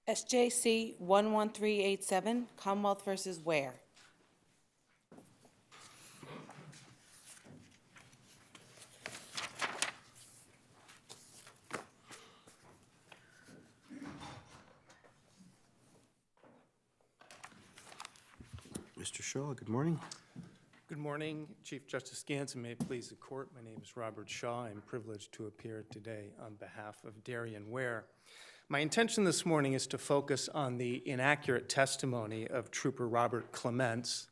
SJC-11387, Commonwealth versus Ware. Mr. Shaw, good morning. Good morning, Chief Justice Gans, and may it please the court. My name is Robert Shaw. I'm privileged to appear today on behalf of Darian Ware. My intention this morning is to focus on the inaccurate testimony of Trooper Robert Clements,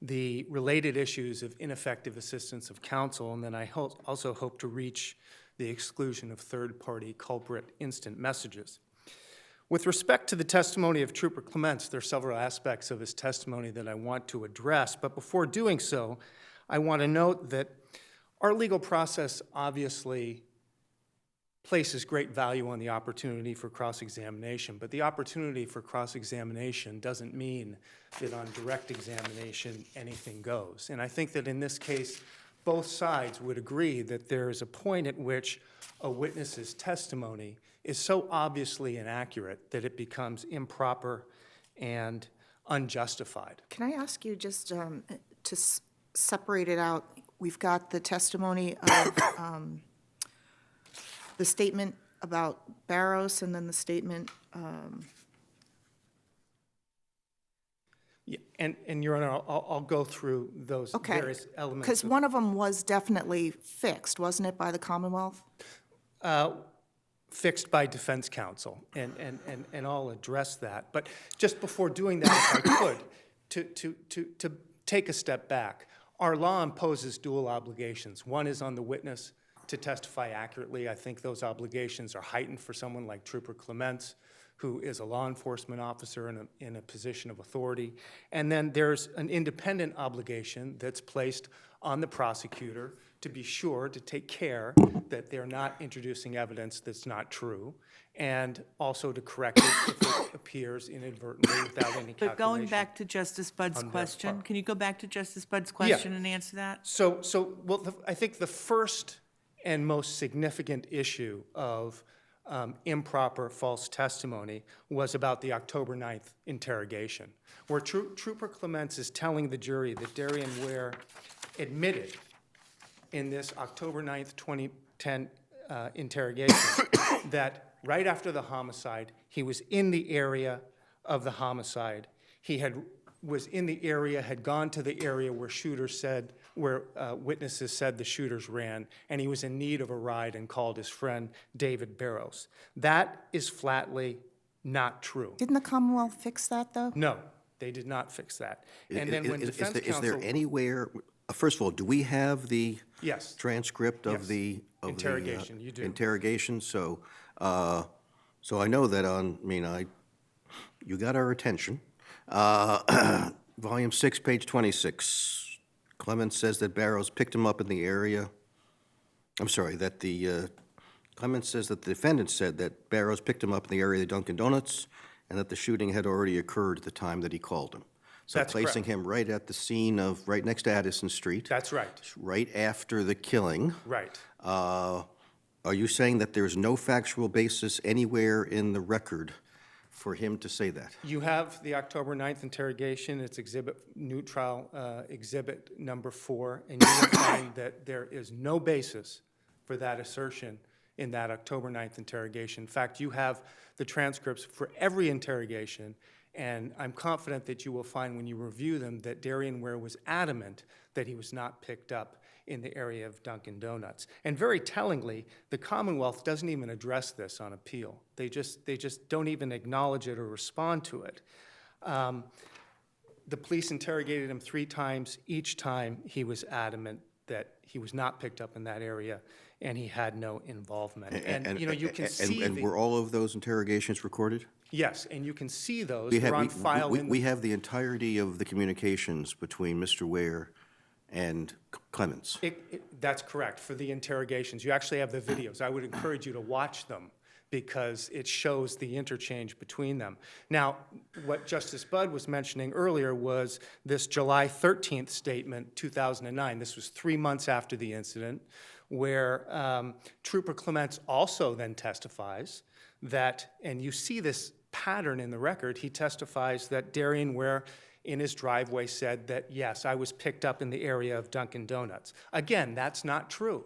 the related issues of ineffective assistance of counsel, and then I also hope to reach the exclusion of third-party culprit instant messages. With respect to the testimony of Trooper Clements, there are several aspects of his testimony that I want to address, but before doing so, I want to note that our legal process obviously places great value on the opportunity for cross-examination, but the opportunity for cross-examination doesn't mean that on direct examination anything goes. And I think that in this case, both sides would agree that there is a point at which a witness's testimony is so obviously inaccurate that it becomes improper and unjustified. Can I ask you just to separate it out? We've got the testimony of the statement about Barros and then the statement. Yeah, and Your Honor, I'll go through those various elements. Because one of them was definitely fixed, wasn't it, by the Commonwealth? Fixed by defense counsel, and I'll address that. But just before doing that, if I could, to take a step back, our law imposes dual obligations. One is on the witness to testify accurately. I think those obligations are heightened for someone like Trooper Clements, who is a law enforcement officer in a position of authority. And then there's an independent obligation that's placed on the prosecutor to be sure to take care that they're not introducing evidence that's not true, and also to correct it if it appears inadvertently without any calculation. But going back to Justice Budd's question, can you go back to Justice Budd's Yeah. question and answer that? I think the first and most significant issue of improper false testimony was about the October 9th interrogation, where Trooper Clements is telling the jury that Darian Ware admitted in this October 9th, 2010 interrogation that right after the homicide, he was in the area of the homicide. He was in the area, had gone to the area where witnesses said the shooters ran, and he was in need of a ride and called his friend David Barros. That is flatly not true. Didn't the Commonwealth fix that, though? No, they did not fix that. And then when defense counsel... Is there anywhere, first of all, do we have the Yes. transcript of Yes. the Interrogation, you do. Interrogation, so I know that you got our attention. Volume 6, page 26. Clements says that Barros picked him up in the area. Clements says that the defendant said that Barros picked him up in the area of the Dunkin' Donuts and that the shooting had already occurred at the time that he called him. So That's placing correct. him right at the scene of, right next to Addison Street. That's right. Right after the killing. Right. Are you saying that there's no factual basis anywhere in the record for him to say that? You have the October 9th interrogation. It's new trial exhibit number 4, and you will find that there is no basis for that assertion in that October 9th interrogation. In fact, you have the transcripts for every interrogation, and I'm confident that you will find when you review them that Darian Ware was adamant that he was not picked up in the area of Dunkin' Donuts. And very tellingly, the Commonwealth doesn't even address this on appeal. They just don't even acknowledge it or respond to it. The police interrogated him 3 times. Each time he was adamant that he was not picked up in that area and he had no involvement. And you can see And were all of those interrogations recorded? Yes, and you can see those. We They're have, on file. we have the entirety of the communications between Mr. Ware and Clements. That's correct, for the interrogations. You actually have the videos. I would encourage you to watch them because it shows the interchange between them. Now, what Justice Budd was mentioning earlier was this July 13th statement, 2009. This was 3 months after the incident, where Trooper Clements also then testifies that, and you see this pattern in the record. He testifies that Darian Ware in his driveway said that, yes, I was picked up in the area of Dunkin' Donuts. Again, that's not true.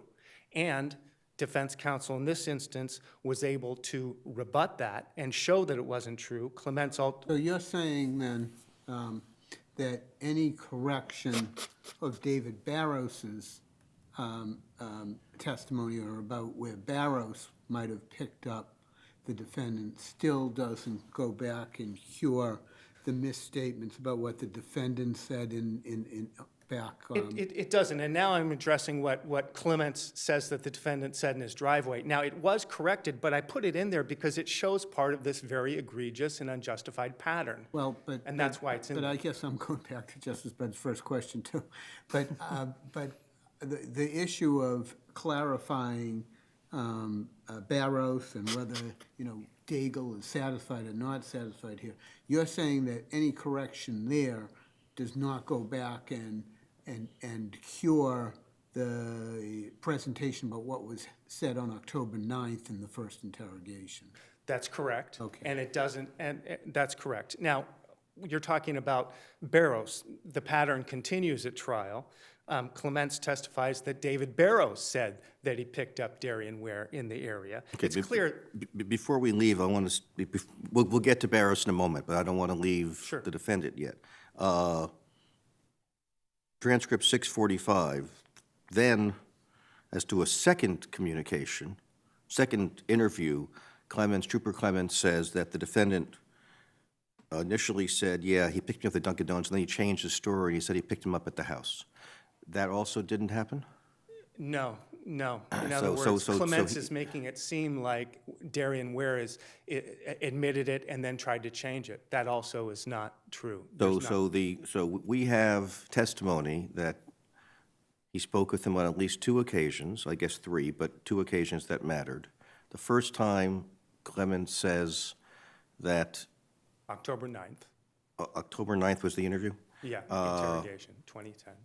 And defense counsel in this instance was able to rebut that and show that it wasn't true. So you're saying then that any correction of David Barros's testimony or about where Barros might have picked up the defendant still doesn't go back and cure the misstatements about what the defendant said in back? It doesn't, and now I'm addressing what Clements says that the defendant said in his driveway. Now, it was corrected, but I put it in there because it shows part of this very egregious and unjustified pattern. Well, but And that's why it's in But there. I guess I'm going back to Justice Brett's first question too. But the issue of clarifying Barros and whether Daigle is satisfied or not satisfied here, you're saying that any correction there does not go back and cure the presentation about what was said on October 9th in the first interrogation. That's correct. Okay. And it doesn't, and that's correct. Now, you're talking about Barros. The pattern continues at trial. Clements testifies that David Barros said that he picked up Darian Ware in the area. Okay, It's clear. Before we leave, I want to, we'll get to Barros in a moment, but I don't want to leave Sure. the defendant yet. Transcript 645, then, as to a second communication, second interview, Trooper Clements says that the defendant initially said, yeah, he picked me up at Dunkin' Donuts, and then he changed his story, and he said he picked him up at the house. That also didn't happen? No. In other So- words, so Clements he- is making it seem like Darian Ware admitted it and then tried to change it. That also is not true. There's not- So we have testimony that he spoke with him on at least two occasions, I guess three, but two occasions that mattered. The first time, Clemens says that October 9th. October 9th was the interview? Yeah, interrogation, 2010.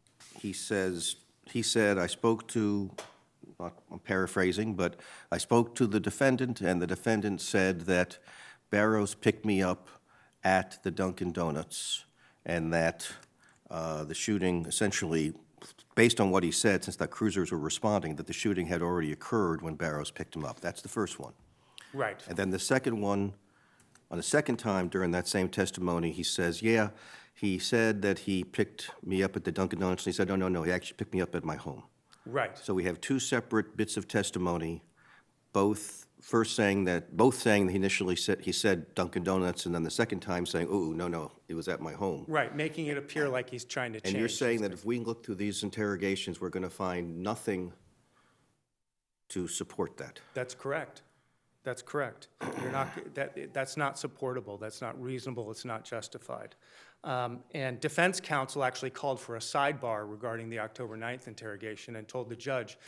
He said, I spoke to, I'm paraphrasing, but I spoke to the defendant, and the defendant said that Barros picked me up at the Dunkin' Donuts, and that the shooting essentially, based on what he said, since the cruisers were responding, that the shooting had already occurred when Barros picked him up. That's the first one. Right. And then the second one, on the second time during that same testimony, he says, yeah, he said that he picked me up at the Dunkin' Donuts, and he said, no, he actually picked me up at my home. Right. So we have two separate bits of testimony, both saying that he initially said Dunkin' Donuts, and then the second time saying, oh, no, it was at my home. Right, making it appear like he's trying to change. And you're saying that if we look through these interrogations, we're going to find nothing to support that? That's correct. That's correct. That's not supportable, that's not reasonable, it's not justified. And defense counsel actually called for a sidebar regarding the October 9th interrogation and told the judge,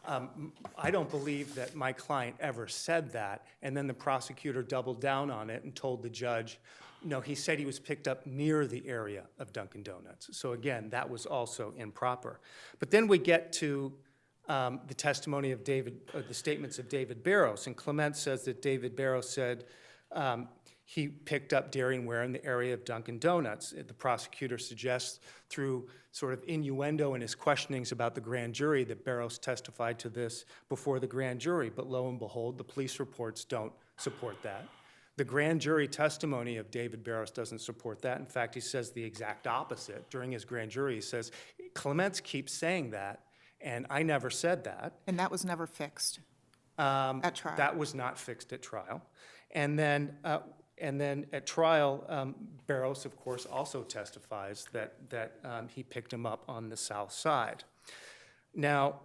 I don't believe that my client ever said that. And then the prosecutor doubled down on it and told the judge, no, he said he was picked up near the area of Dunkin' Donuts. So again, that was also improper. But then we get to the testimony of the statements of David Barros. And Clement says that David Barros said he picked up Darian Ware in the area of Dunkin' Donuts. The prosecutor suggests through sort of innuendo in his questionings about the grand jury that Barros testified to this before the grand jury. But lo and behold, the police reports don't support that. The grand jury testimony of David Barros doesn't support that. In fact, he says the exact opposite. During his grand jury, he says, Clements keeps saying that, and I never said that. And that was never fixed at trial. That was not fixed at trial. And then at trial, Barros, of course, also testifies that he picked him up on the south side. Now,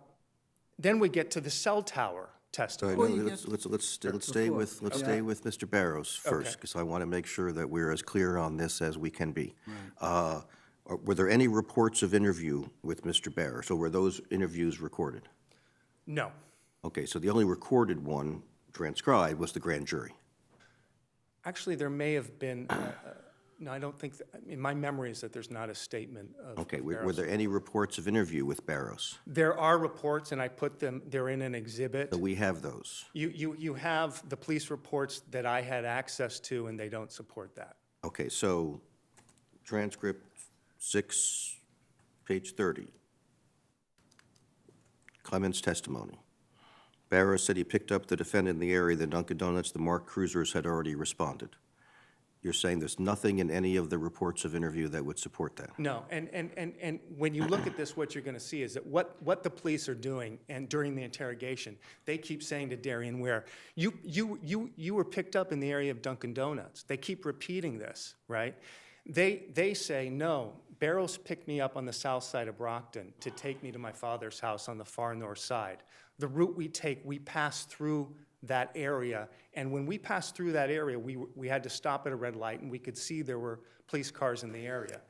then we get to the cell tower testimony. Well, you Let's stay with Mr. Barros first, Okay. because I want to make sure that we're as clear on this as we can be. Were there any reports of interview with Mr. Barros, or were those interviews recorded? No. Okay, so the only recorded one transcribed was the grand jury. Actually, there may have been No, I don't think, in my memory is that there's not a statement of Okay, were Barrows. there any reports of interview with Barrows? There are reports, and I put them, they're in an exhibit. So we have those. You have the police reports that I had access to, and they don't support that. Okay, so transcript 6, page 30. Clement's testimony. Barrows said he picked up the defendant in the area of the Dunkin' Donuts. The marked cruisers had already responded. You're saying there's nothing in any of the reports of interview that would support that? No, and when you look at this, what you're going to see is that what the police are doing, and during the interrogation, they keep saying to Darian Ware, you were picked up in the area of Dunkin' Donuts. They keep repeating this, right? They say, no, Barrows picked me up on the south side of Brockton to take me to my father's house on the far north side. The route we take, we pass through that area, and when we passed through that area, we had to stop at a red light, and we could see there were police cars in the area.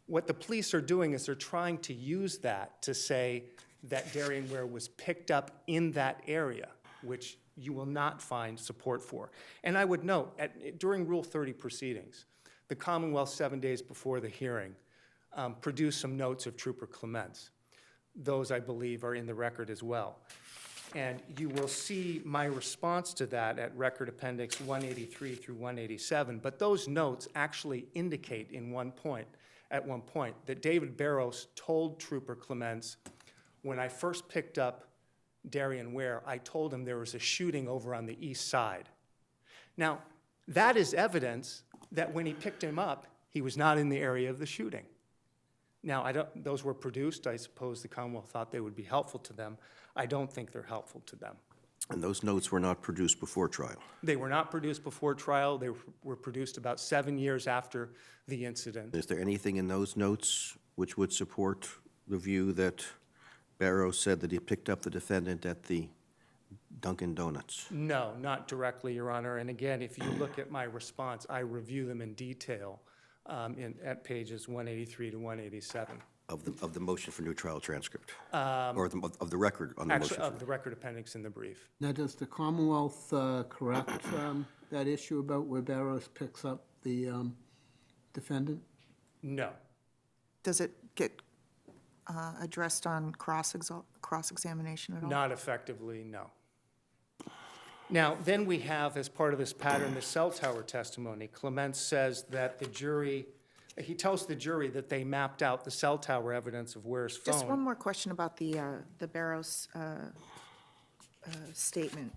What the police are doing is they're trying to use that to say that Darian Ware was picked up in that area, which you will not find support for. And I would note, during Rule 30 proceedings, the Commonwealth, 7 days before the hearing, produced some notes of Trooper Clements. Those, I believe, are in the record as well. And you will see my response to that at Record Appendix 183 through 187. But those notes actually indicate at one point, that David Barrows told Trooper Clements, when I first picked up Darian Ware, I told him there was a shooting over on the east side. Now, that is evidence that when he picked him up, he was not in the area of the shooting. Now, those were produced. I suppose the Commonwealth thought they would be helpful to them. I don't think they're helpful to them. And those notes were not produced before trial? They were not produced before trial. They were produced about 7 years after the incident. Is there anything in those notes which would support the view that Barrows said that he picked up the defendant at the Dunkin' Donuts? No, not directly, Your Honor. And again, if you look at my response, I review them in detail at pages 183 to 187. Of the motion for new trial transcript? Or of the record on the motion? Actually, of the record appendix in the brief. Now, does the Commonwealth correct that issue about where Barrows picks up the defendant? No. Does it get addressed on cross-examination at all? Not effectively, no. Now, then we have, as part of this pattern, the cell tower testimony. Clements says that he tells the jury that they mapped out the cell tower evidence of Ware's phone. Just one more question about the Barrows statement.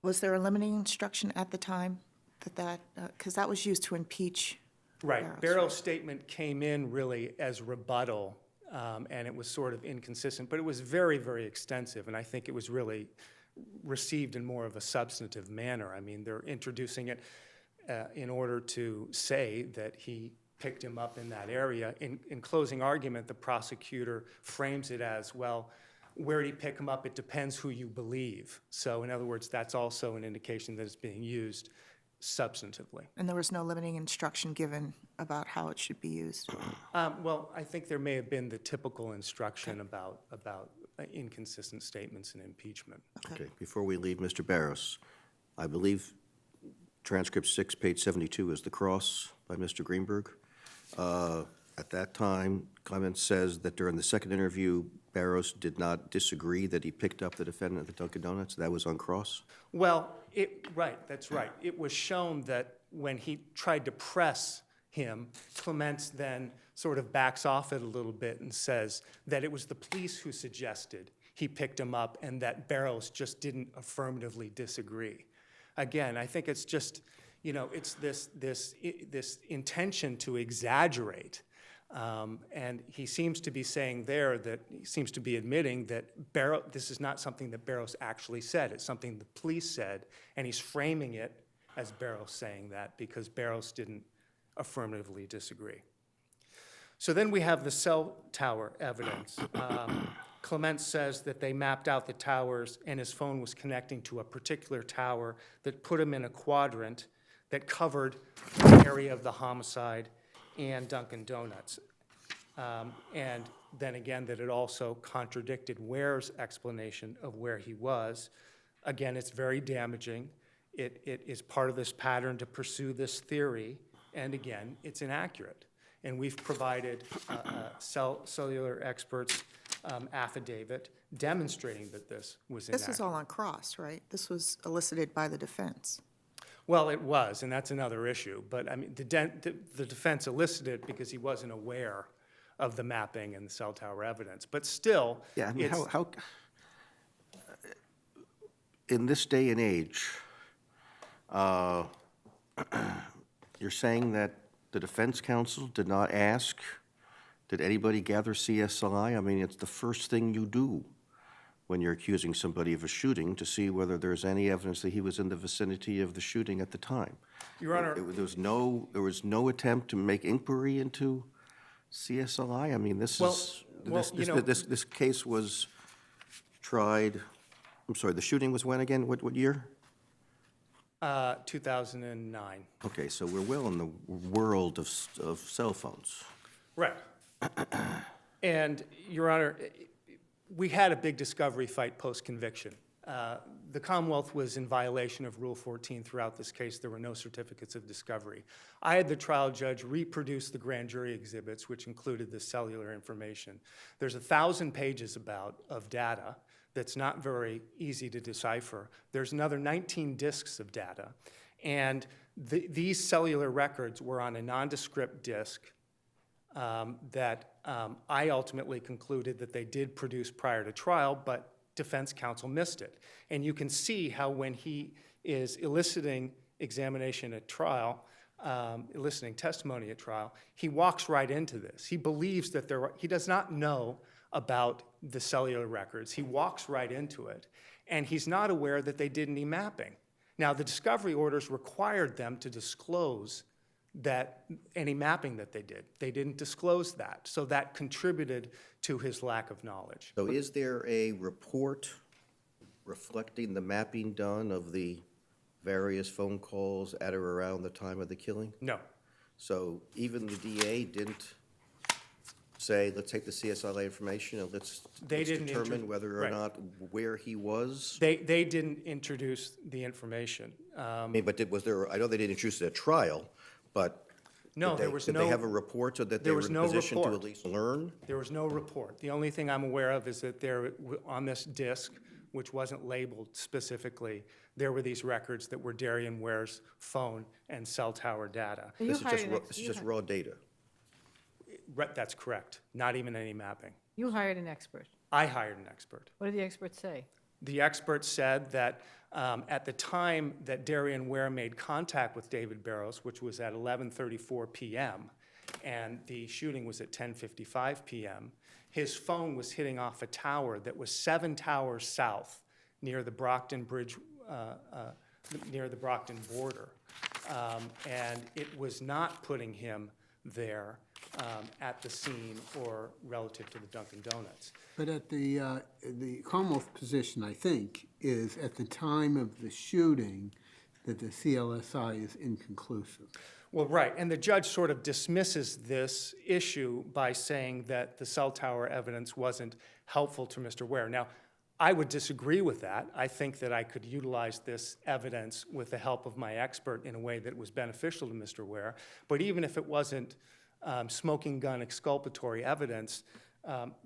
Was there a limiting instruction at the time because that was used to impeach Right. Barrows, Barrows' statement came in really as rebuttal, and it was sort of inconsistent, but it was very, very extensive, and I think it was really received in more of a substantive manner. I mean, they're introducing it in order to say that he picked him up in that area. In closing argument, the prosecutor frames it as, well, where did he pick him up? It depends who you believe. So in other words, that's also an indication that it's being used substantively. And there was no limiting instruction given about how it should be used? Well, I think there may have been the typical instruction about inconsistent statements and impeachment. Okay, before we leave Mr. Barrows, I believe transcript 6, page 72 is the cross by Mr. Greenberg. At that time, Clements says that during the second interview, Barrows did not disagree that he picked up the defendant at the Dunkin' Donuts. That was on cross? Well, right, that's right. It was shown that when he tried to press him, Clements then sort of backs off it a little bit and says that it was the police who suggested he picked him up and that Barrows just didn't affirmatively disagree. Again, I think it's just, it's this intention to exaggerate. And he seems to be saying there that he seems to be admitting that this is not something that Barrows actually said. It's something the police said, and he's framing it as Barrows saying that because Barrows didn't affirmatively disagree. So then we have the cell tower evidence. Clements says that they mapped out the towers and his phone was connecting to a particular tower that put him in a quadrant that covered the area of the homicide and Dunkin' Donuts. And then again, that it also contradicted Ware's explanation of where he was. Again, it's very damaging. it is part of this pattern to pursue this theory, and again, it's inaccurate. And we've provided a cellular expert's affidavit demonstrating that this was inaccurate. This was all on cross, right? This was elicited by the defense. Well, it was, and that's another issue. But I mean, the defense elicited it because he wasn't aware of the mapping and the cell tower evidence. But still, Yeah, I mean, it's, how, in this day and age, you're saying that the defense counsel did not ask, did anybody gather CSI? I mean, it's the first thing you do when you're accusing somebody of a shooting, to see whether there's any evidence that he was in the vicinity of the shooting at the time. Your Honor, There was no attempt to make inquiry into CSI? I mean, this case was tried, I'm sorry, the shooting was when again? What year? 2009. Okay, so we're well in the world of cell phones. Right. And, Your Honor, we had a big discovery fight post-conviction. The Commonwealth was in violation of Rule 14 throughout this case. There were no certificates of discovery. I had the trial judge reproduce the grand jury exhibits, which included the cellular information. There's 1,000 pages of data that's not very easy to decipher. There's another 19 disks of data. And these cellular records were on a nondescript disk that I ultimately concluded that they did produce prior to trial, but defense counsel missed it. And you can see how when he is eliciting examination at trial, eliciting testimony at trial, he walks right into this. He believes that he does not know about the cellular records. He walks right into it, and he's not aware that they did any mapping. Now, the discovery orders required them to disclose that any mapping that they did. They didn't disclose that, so that contributed to his lack of knowledge. So is there a report reflecting the mapping done of the various phone calls at or around the time of the killing? No. So even the DA didn't say, let's take the CSI information and let's determine whether or right. not where he was? They didn't introduce the information. I mean, but was there, I know they didn't introduce it at trial, but No, did there was did no. they have a report so that they there were was in no a position to report. at least learn? There was no report. The only thing I'm aware of is that there, on this disk, which wasn't labeled specifically, there were these records that were Darian Ware's phone and cell tower data. This is just raw data. That's correct. Not even any mapping. You hired an expert. I hired an expert. What did the expert say? The expert said that at the time that Darian Ware made contact with David Barrows, which was at 11:34 p.m., and the shooting was at 10:55 p.m., his phone was hitting off a tower that was 7 towers south near the Brockton Bridge, near the Brockton border. And it was not putting him there at the scene or relative to the Dunkin' Donuts. But at the Commonwealth position, I think, is at the time of the shooting that the CLSI is inconclusive. Well, right, and the judge sort of dismisses this issue by saying that the cell tower evidence wasn't helpful to Mr. Ware. Now, I would disagree with that. I think that I could utilize this evidence with the help of my expert in a way that was beneficial to Mr. Ware. But even if it wasn't smoking gun exculpatory evidence,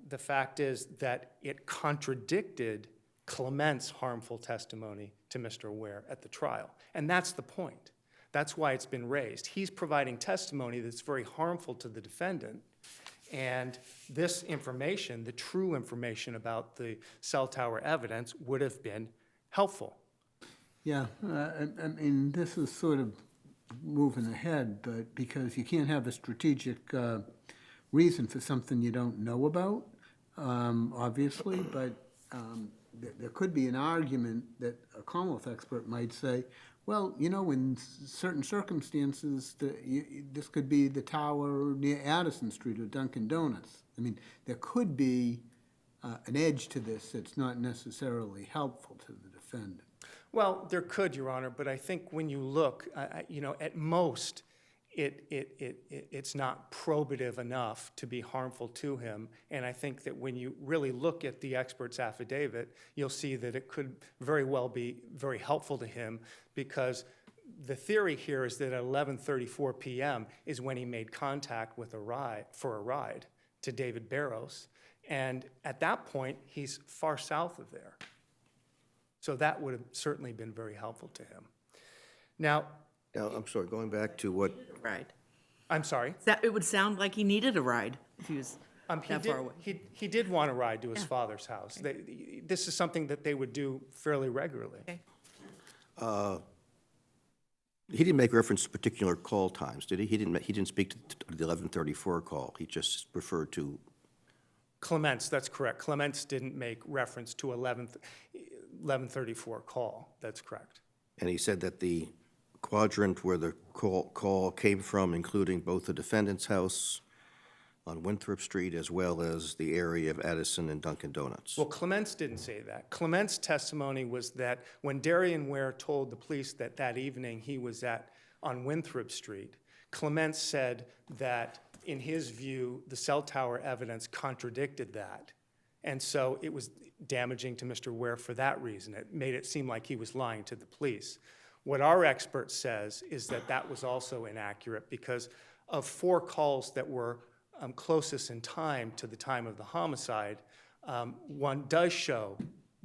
the fact is that it contradicted Clement's harmful testimony to Mr. Ware at the trial. And that's the point. That's why it's been raised. He's providing testimony that's very harmful to the defendant. And this information, the true information about the cell tower evidence, would have been helpful. Yeah, I mean, this is sort of moving ahead, but because you can't have a strategic reason for something you don't know about, obviously, but there could be an argument that a Commonwealth expert might say, well, you know, in certain circumstances, this could be the tower near Addison Street or Dunkin' Donuts. I mean, there could be an edge to this that's not necessarily helpful to the defendant. Well, there could, Your Honor, but I think when you look, you know, at most, it's not probative enough to be harmful to him. And I think that when you really look at the expert's affidavit, you'll see that it could very well be very helpful to him, because the theory here is that at 11:34 p.m. is when he made contact with a ride to David Barrows. And at that point, he's far south of there. So that would have certainly been very helpful to him. Now, I'm sorry, going back to what, Ride. I'm sorry. It would sound like he needed a ride if he was that far away. He did want to ride to his father's house. This is something that they would do fairly regularly. Okay. he didn't make reference to particular call times, did he? He didn't speak to the 11:34 call. He just referred to, Clements, that's correct. Clements didn't make reference to 11:34 call. That's correct. and he said that the quadrant where the call came from, including both the defendant's house on Winthrop Street as well as the area of Addison and Dunkin' Donuts. Well, Clements didn't say that. Clements' testimony was that when Darian Ware told the police that that evening he was on Winthrop Street, Clements said that, in his view, the cell tower evidence contradicted that. And so it was damaging to Mr. Ware for that reason. It made it seem like he was lying to the police. What our expert says is that that was also inaccurate, because of 4 calls that were closest in time to the time of the homicide, one does show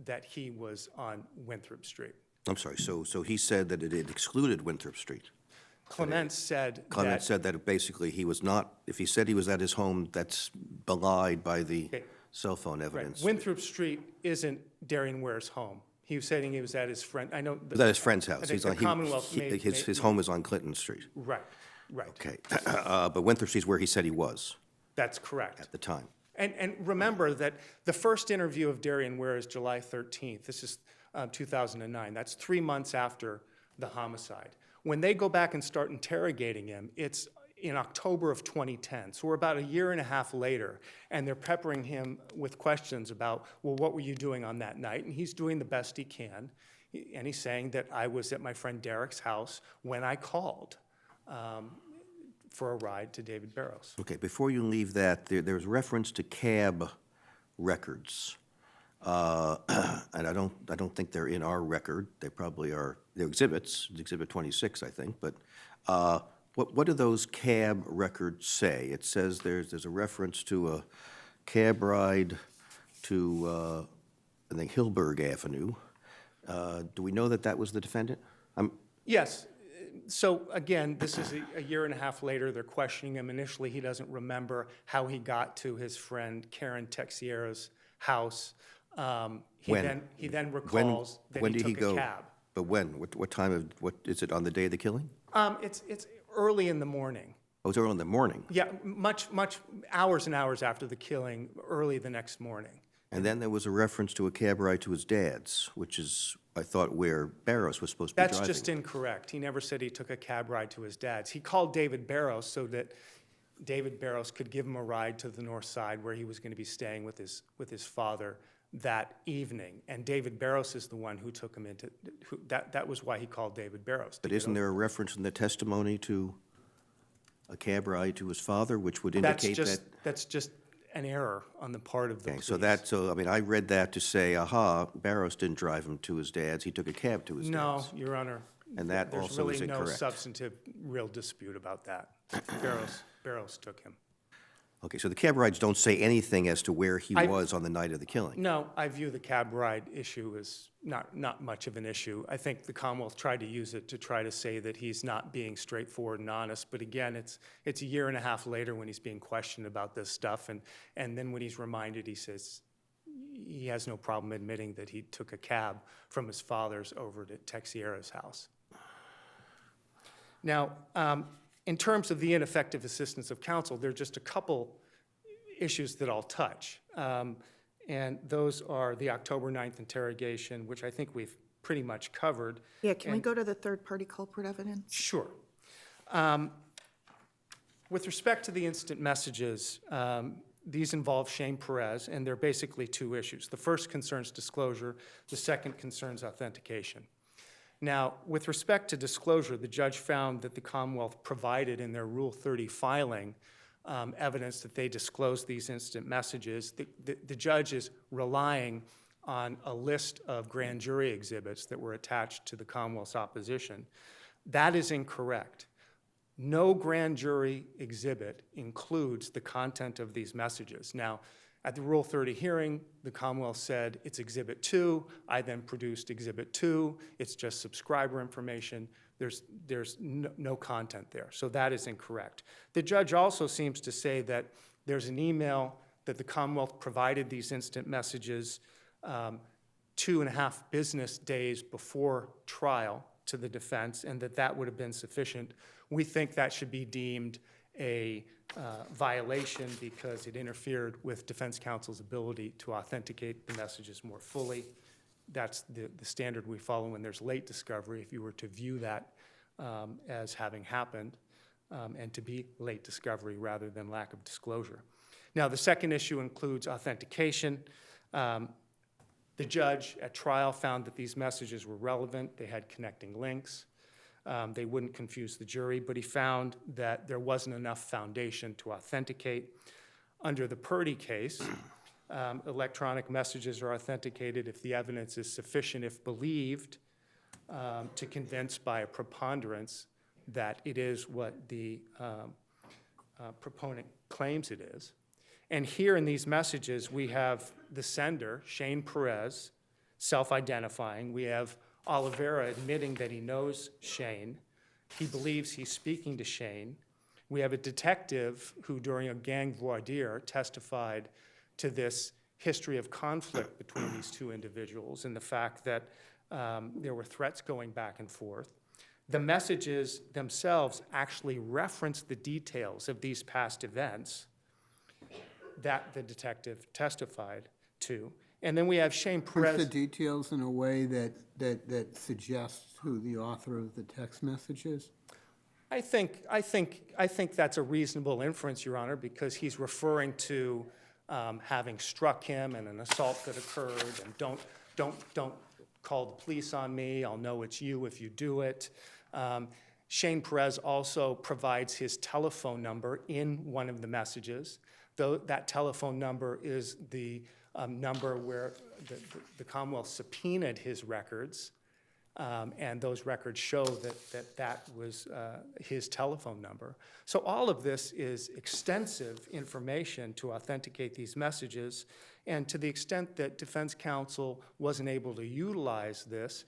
that he was on Winthrop Street. I'm sorry, so he said that it had excluded Winthrop Street. Clements said Clement said that basically he was not, if he said he was at his home, that's belied by the Okay. cell phone evidence. Winthrop Street isn't Darian Ware's home. He was saying he was at his friend, I know. It was at his friend's house. I think He's the on- Commonwealth made. His home is on Clinton Street. Right, right. Okay, but Winthrop Street's where he said he was That's correct. at the time. And remember that the first interview of Darian Ware is July 13th. This is 2009. That's 3 months after the homicide. When they go back and start interrogating him, it's in October of 2010. So we're about a year and a half later, and they're peppering him with questions about, well, what were you doing on that night? And he's doing the best he can. And he's saying that I was at my friend Derek's house when I called for a ride to David Barrows. Okay, before you leave that, there's reference to cab records. And I don't think they're in our record. They probably are, they're exhibits, it's Exhibit 26, I think, but what do those cab records say? It says there's a reference to a cab ride to, I think, Hillberg Avenue. Do we know that that was the defendant? Yes. So again, this is a year and a half later. They're questioning him. Initially, he doesn't remember how he got to his friend Karen Texiero's house. He then recalls that he took a cab. But when? What time of, what, is it on the day of the killing? It's early in the morning. Oh, it's early in the morning. Yeah, much hours and hours after the killing, early the next morning. And then there was a reference to a cab ride to his dad's, which is, I thought, where Barrows was supposed to be driving. That's just incorrect. He never said he took a cab ride to his dad's. He called David Barrows so that David Barrows could give him a ride to the north side where he was going to be staying with his father that evening. And David Barrows is the one who took him into, that was why he called David Barrows. But isn't there a reference in the testimony to a cab ride to his father, which would indicate that? That's just an error on the part of the Okay, police. so I mean, I read that to say, Barrows didn't drive him to his dad's, he took a cab to his No, dad's. Your Honor. And that also is There's really no incorrect. substantive real dispute about that. Barrows took him. Okay, so the cab rides don't say anything as to where he was on the night of the killing? No, I view the cab ride issue as not much of an issue. I think the Commonwealth tried to use it to try to say that he's not being straightforward and honest. But again, it's a year and a half later when he's being questioned about this stuff. And then when he's reminded, he says he has no problem admitting that he took a cab from his father's over to Texiero's house. Now, in terms of the ineffective assistance of counsel, there are just a couple issues that I'll touch. And those are the October 9th interrogation, which I think we've pretty much covered. Yeah, can we go to the third-party culprit evidence? Sure. With respect to the instant messages, these involve Shane Perez, and they're basically 2 issues. The first concerns disclosure, the second concerns authentication. Now, with respect to disclosure, the judge found that the Commonwealth provided in their Rule 30 filing evidence that they disclosed these instant messages. The judge is relying on a list of grand jury exhibits that were attached to the Commonwealth's opposition. That is incorrect. No grand jury exhibit includes the content of these messages. Now, at the Rule 30 hearing, the Commonwealth said it's Exhibit 2. I then produced Exhibit 2. It's just subscriber information. There's no content there. So that is incorrect. The judge also seems to say that there's an email that the Commonwealth provided these instant messages 2.5 business days before trial to the defense, and that would have been sufficient. We think that should be deemed a violation because it interfered with defense counsel's ability to authenticate the messages more fully. That's the standard we follow when there's late discovery, if you were to view that as having happened, and to be late discovery rather than lack of disclosure. Now, the second issue includes authentication. The judge at trial found that these messages were relevant. They had connecting links. They wouldn't confuse the jury, but he found that there wasn't enough foundation to authenticate. Under the Purdy case, electronic messages are authenticated if the evidence is sufficient, if believed, to convince by a preponderance that it is what the proponent claims it is. And here in these messages, we have the sender, Shane Perez, self-identifying. We have Oliveira admitting that he knows Shane. He believes he's speaking to Shane. We have a detective who, during a gang voir dire, testified to this history of conflict between these two individuals and the fact that there were threats going back and forth. The messages themselves actually reference the details of these past events that the detective testified to. And then we have Shane Perez. Puts the details in a way that suggests who the author of the text message is? I think that's a reasonable inference, Your Honor, because he's referring to having struck him and an assault that occurred, and don't call the police on me. I'll know it's you if you do it. Shane Perez also provides his telephone number in one of the messages. Though that telephone number is the number where the Commonwealth subpoenaed his records, and those records show that was his telephone number. So all of this is extensive information to authenticate these messages, and to the extent that defense counsel wasn't able to utilize this,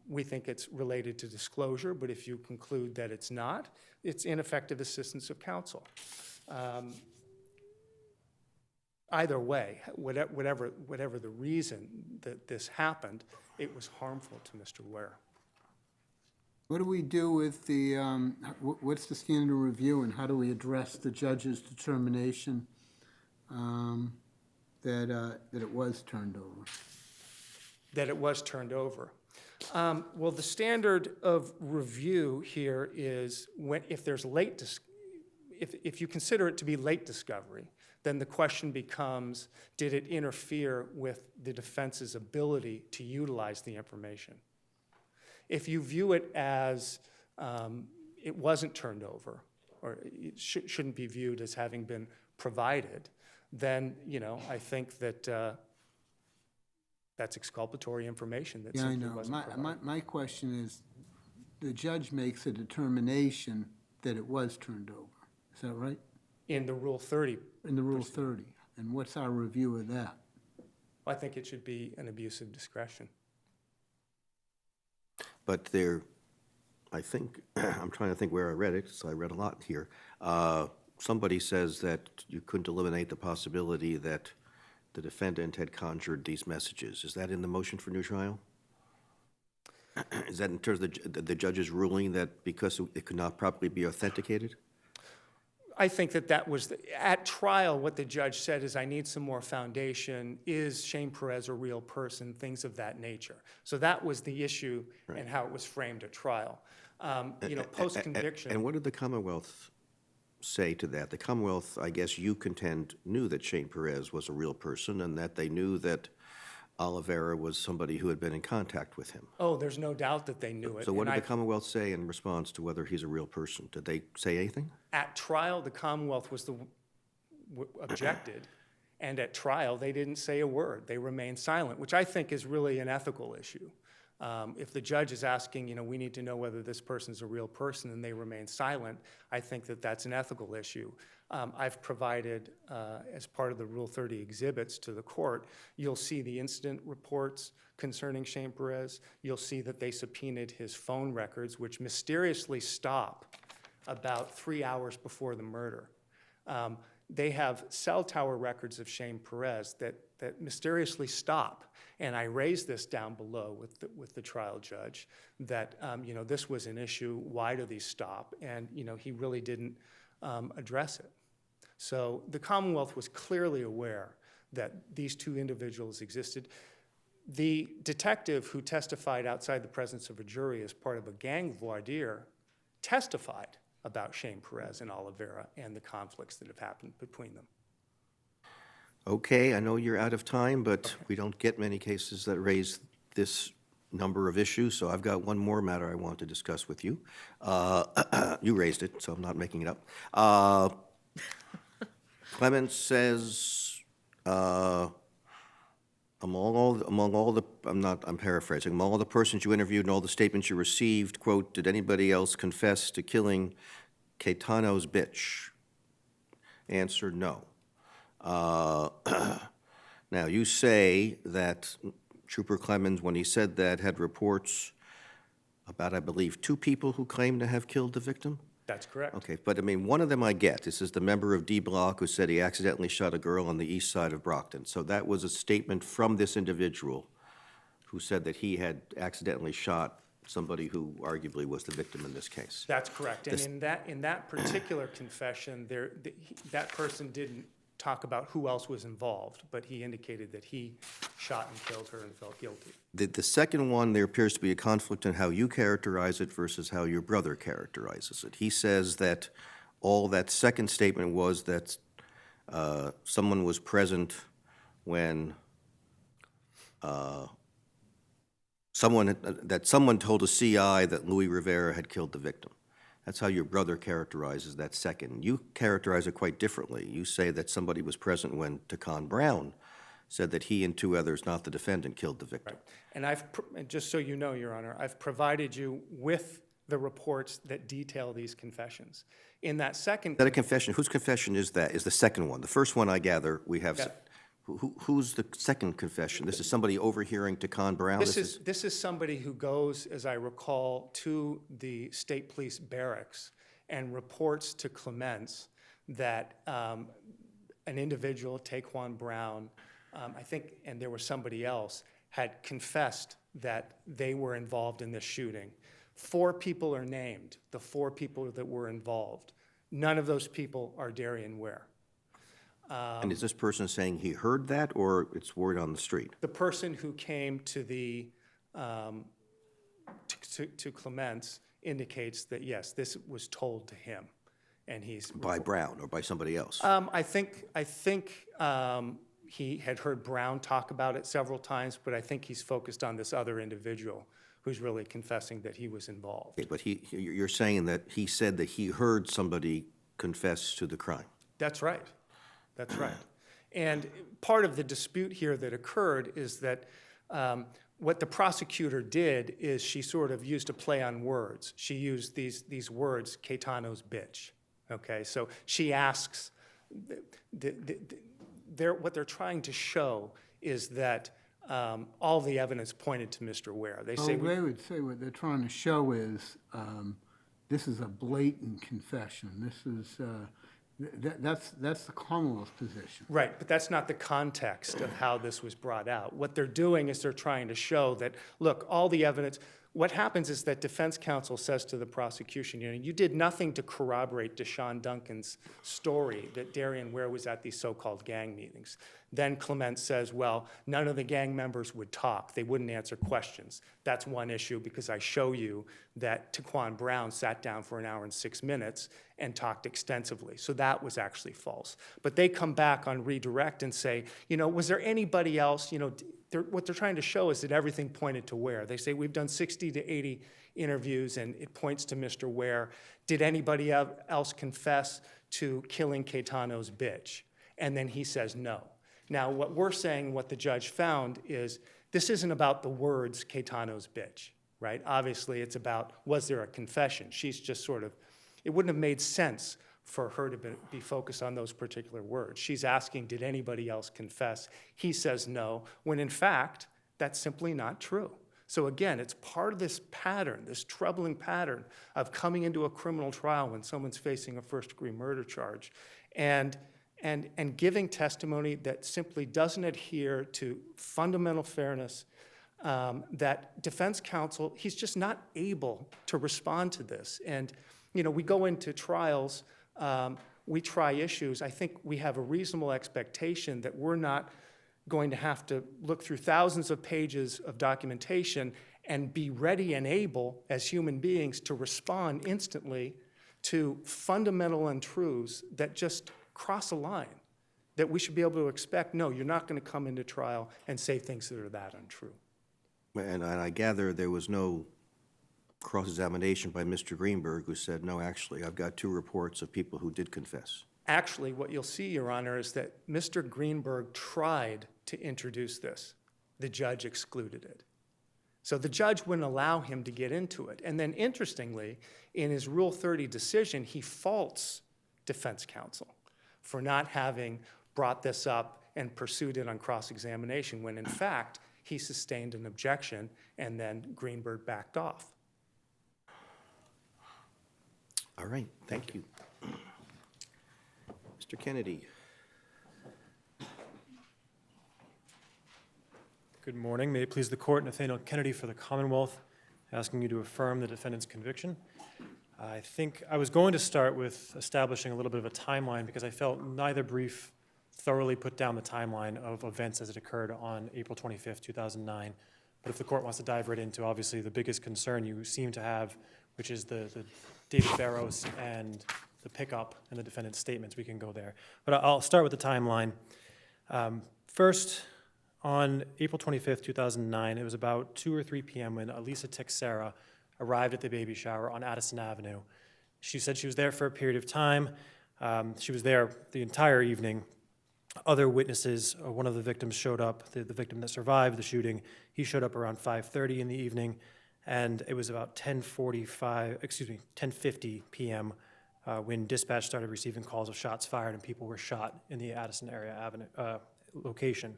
we think it's related to disclosure, but if you conclude that it's not, it's ineffective assistance of counsel. Either way, whatever the reason that this happened, it was harmful to Mr. Ware. What do we do with the, what's the standard of review, and how do we address the judge's determination that it was turned over? That it was turned over. Well, the standard of review here is if there's if you consider it to be late discovery, then the question becomes, did it interfere with the defense's ability to utilize the information? If you view it as it wasn't turned over, or it shouldn't be viewed as having been provided, then, I think that that's exculpatory information that simply wasn't provided. My question is, the judge makes a determination that it was turned over. Is that right? In the Rule 30. In the Rule 30. And what's our review of that? I think it should be an abuse of discretion. But I think, I'm trying to think where I read it, so I read a lot here. Somebody says that you couldn't eliminate the possibility that the defendant had conjured these messages. Is that in the motion for new trial? Is that in terms of the judge's ruling that because it could not properly be authenticated? I think that was, at trial, what the judge said is, I need some more foundation. Is Shane Perez a real person? Things of that nature. So that was the issue and how it was framed at trial. Post-conviction. And what did the Commonwealth say to that? The Commonwealth, I guess you contend, knew that Shane Perez was a real person and that they knew that Oliveira was somebody who had been in contact with him. Oh, there's no doubt that they knew it. So what and did I- the Commonwealth say in response to whether he's a real person? Did they say anything? At trial, the Commonwealth was objected, and at trial, they didn't say a word. They remained silent, which I think is really an ethical issue. If the judge is asking, we need to know whether this person's a real person, and they remain silent, I think that that's an ethical issue. I've provided, as part of the Rule 30 exhibits to the court, you'll see the incident reports concerning Shane Perez. You'll see that they subpoenaed his phone records, which mysteriously stop about 3 hours before the murder. They have cell tower records of Shane Perez that mysteriously stop. And I raised this down below with the trial judge, that this was an issue. Why do these stop? And he really didn't address it. So the Commonwealth was clearly aware that these two individuals existed. The detective who testified outside the presence of a jury as part of a gang voir dire testified about Shane Perez and Oliveira and the conflicts that have happened between them. Okay, I know you're out of time, but we don't get many cases that raise this number of issues, so I've got one more matter I want to discuss with you. You raised it, so I'm not making it up. Clemens says, I'm paraphrasing, among all the persons you interviewed and all the statements you received, quote, did anybody else confess to killing Caetano's bitch? Answer, no. Now, you say that Trooper Clemens, when he said that, had reports about, I believe, 2 people who claimed to have killed the victim? That's correct. Okay, but I mean, one of them I get. This is the member of D Block who said he accidentally shot a girl on the east side of Brockton. So that was a statement from this individual who said that he had accidentally shot somebody who arguably was the victim in this case. That's correct. And in that particular confession, that person didn't talk about who else was involved, but he indicated that he shot and killed her and felt guilty. The second one, there appears to be a conflict in how you characterize it versus how your brother characterizes it. He says that all that second statement was that someone was present when someone told a CI that Louis Rivera had killed the victim. That's how your brother characterizes that second. You characterize it quite differently. You say that somebody was present when Taquan Brown said that he and 2 others, not the defendant, killed the victim. Right. And just so you know, Your Honor, I've provided you with the reports that detail these confessions. In that second... Is that a confession? Whose confession is that? Is the second one? The first one, I gather, we have... Yeah. Who's the second confession? This is somebody overhearing Taquan Brown? This is somebody who goes, as I recall, to the state police barracks and reports to Clements that an individual, Taquan Brown, I think, and there was somebody else, had confessed that they were involved in this shooting. 4 people are named, the 4 people that were involved. None of those people are Darian Ware. And is this person saying he heard that, or it's word on the street? The person who came to the to Clements indicates that yes, this was told to him, and he's By Brown or by somebody else? I think he had heard Brown talk about it several times, but I think he's focused on this other individual who's really confessing that he was involved. Okay, but you're saying that he said that he heard somebody confess to the crime? That's right. That's right. And part of the dispute here that occurred is that what the prosecutor did is she sort of used a play on words. She used these words, Caetano's bitch. Okay, so she asks, what they're trying to show is that all the evidence pointed to Mr. Ware. They say, They would say what they're trying to show is this is a blatant confession. This is, that's the Commonwealth position. right, but that's not the context of how this was brought out. What they're doing is they're trying to show that, look, all the evidence, what happens is that defense counsel says to the prosecution, you did nothing to corroborate Deshaun Duncan's story that Darian Ware was at these so-called gang meetings. Then Clement says, well, none of the gang members would talk. They wouldn't answer questions. That's one issue because I show you that Taquan Brown sat down for 1 hour and 6 minutes and talked extensively. So that was actually false. But they come back on redirect and say, was there anybody else? what they're trying to show is that everything pointed to Ware. They say, we've done 60 to 80 interviews, and it points to Mr. Ware. Did anybody else confess to killing Caetano's bitch? And then he says no. Now, what we're saying, what the judge found is, this isn't about the words Caetano's bitch, right? Obviously, it's about, was there a confession? She's just sort of, it wouldn't have made sense for her to be focused on those particular words. She's asking, did anybody else confess? He says no, when in fact, that's simply not true. So again, it's part of this pattern, this troubling pattern of coming into a criminal trial when someone's facing a first-degree murder charge and giving testimony that simply doesn't adhere to fundamental fairness, that defense counsel, he's just not able to respond to this. And, you know, we go into trials, we try issues. I think we have a reasonable expectation that we're not going to have to look through thousands of pages of documentation and be ready and able as human beings to respond instantly to fundamental untruths that just cross a line, that we should be able to expect, no, you're not going to come into trial and say things that are that untrue. And I gather there was no cross-examination by Mr. Greenberg, who said, no, actually, I've got 2 reports of people who did confess. Actually, what you'll see, Your Honor, is that Mr. Greenberg tried to introduce this. The judge excluded it. So the judge wouldn't allow him to get into it. And then interestingly, in his Rule 30 decision, he faults defense counsel for not having brought this up and pursued it on cross-examination, when in fact, he sustained an objection and then Greenberg backed off. All right, thank you. Mr. Kennedy. Good morning. May it please the court, Nathaniel Kennedy for the Commonwealth, asking you to affirm the defendant's conviction. I think I was going to start with establishing a little bit of a timeline because I felt neither brief thoroughly put down the timeline of events as it occurred on April 25th, 2009. But if the court wants to dive right into, obviously, the biggest concern you seem to have, which is the David Barros and the pickup and the defendant's statements, we can go there. But I'll start with the timeline. First, on April 25th, 2009, it was about 2 or 3 p.m. when Elisa Texera arrived at the baby shower on Addison Avenue. She said she was there for a period of time. She was there the entire evening. Other witnesses, one of the victims showed up, the victim that survived the shooting. He showed up around 5:30 in the evening, and it was about 10:50 p.m. When dispatch started receiving calls of shots fired and people were shot in the Addison area location.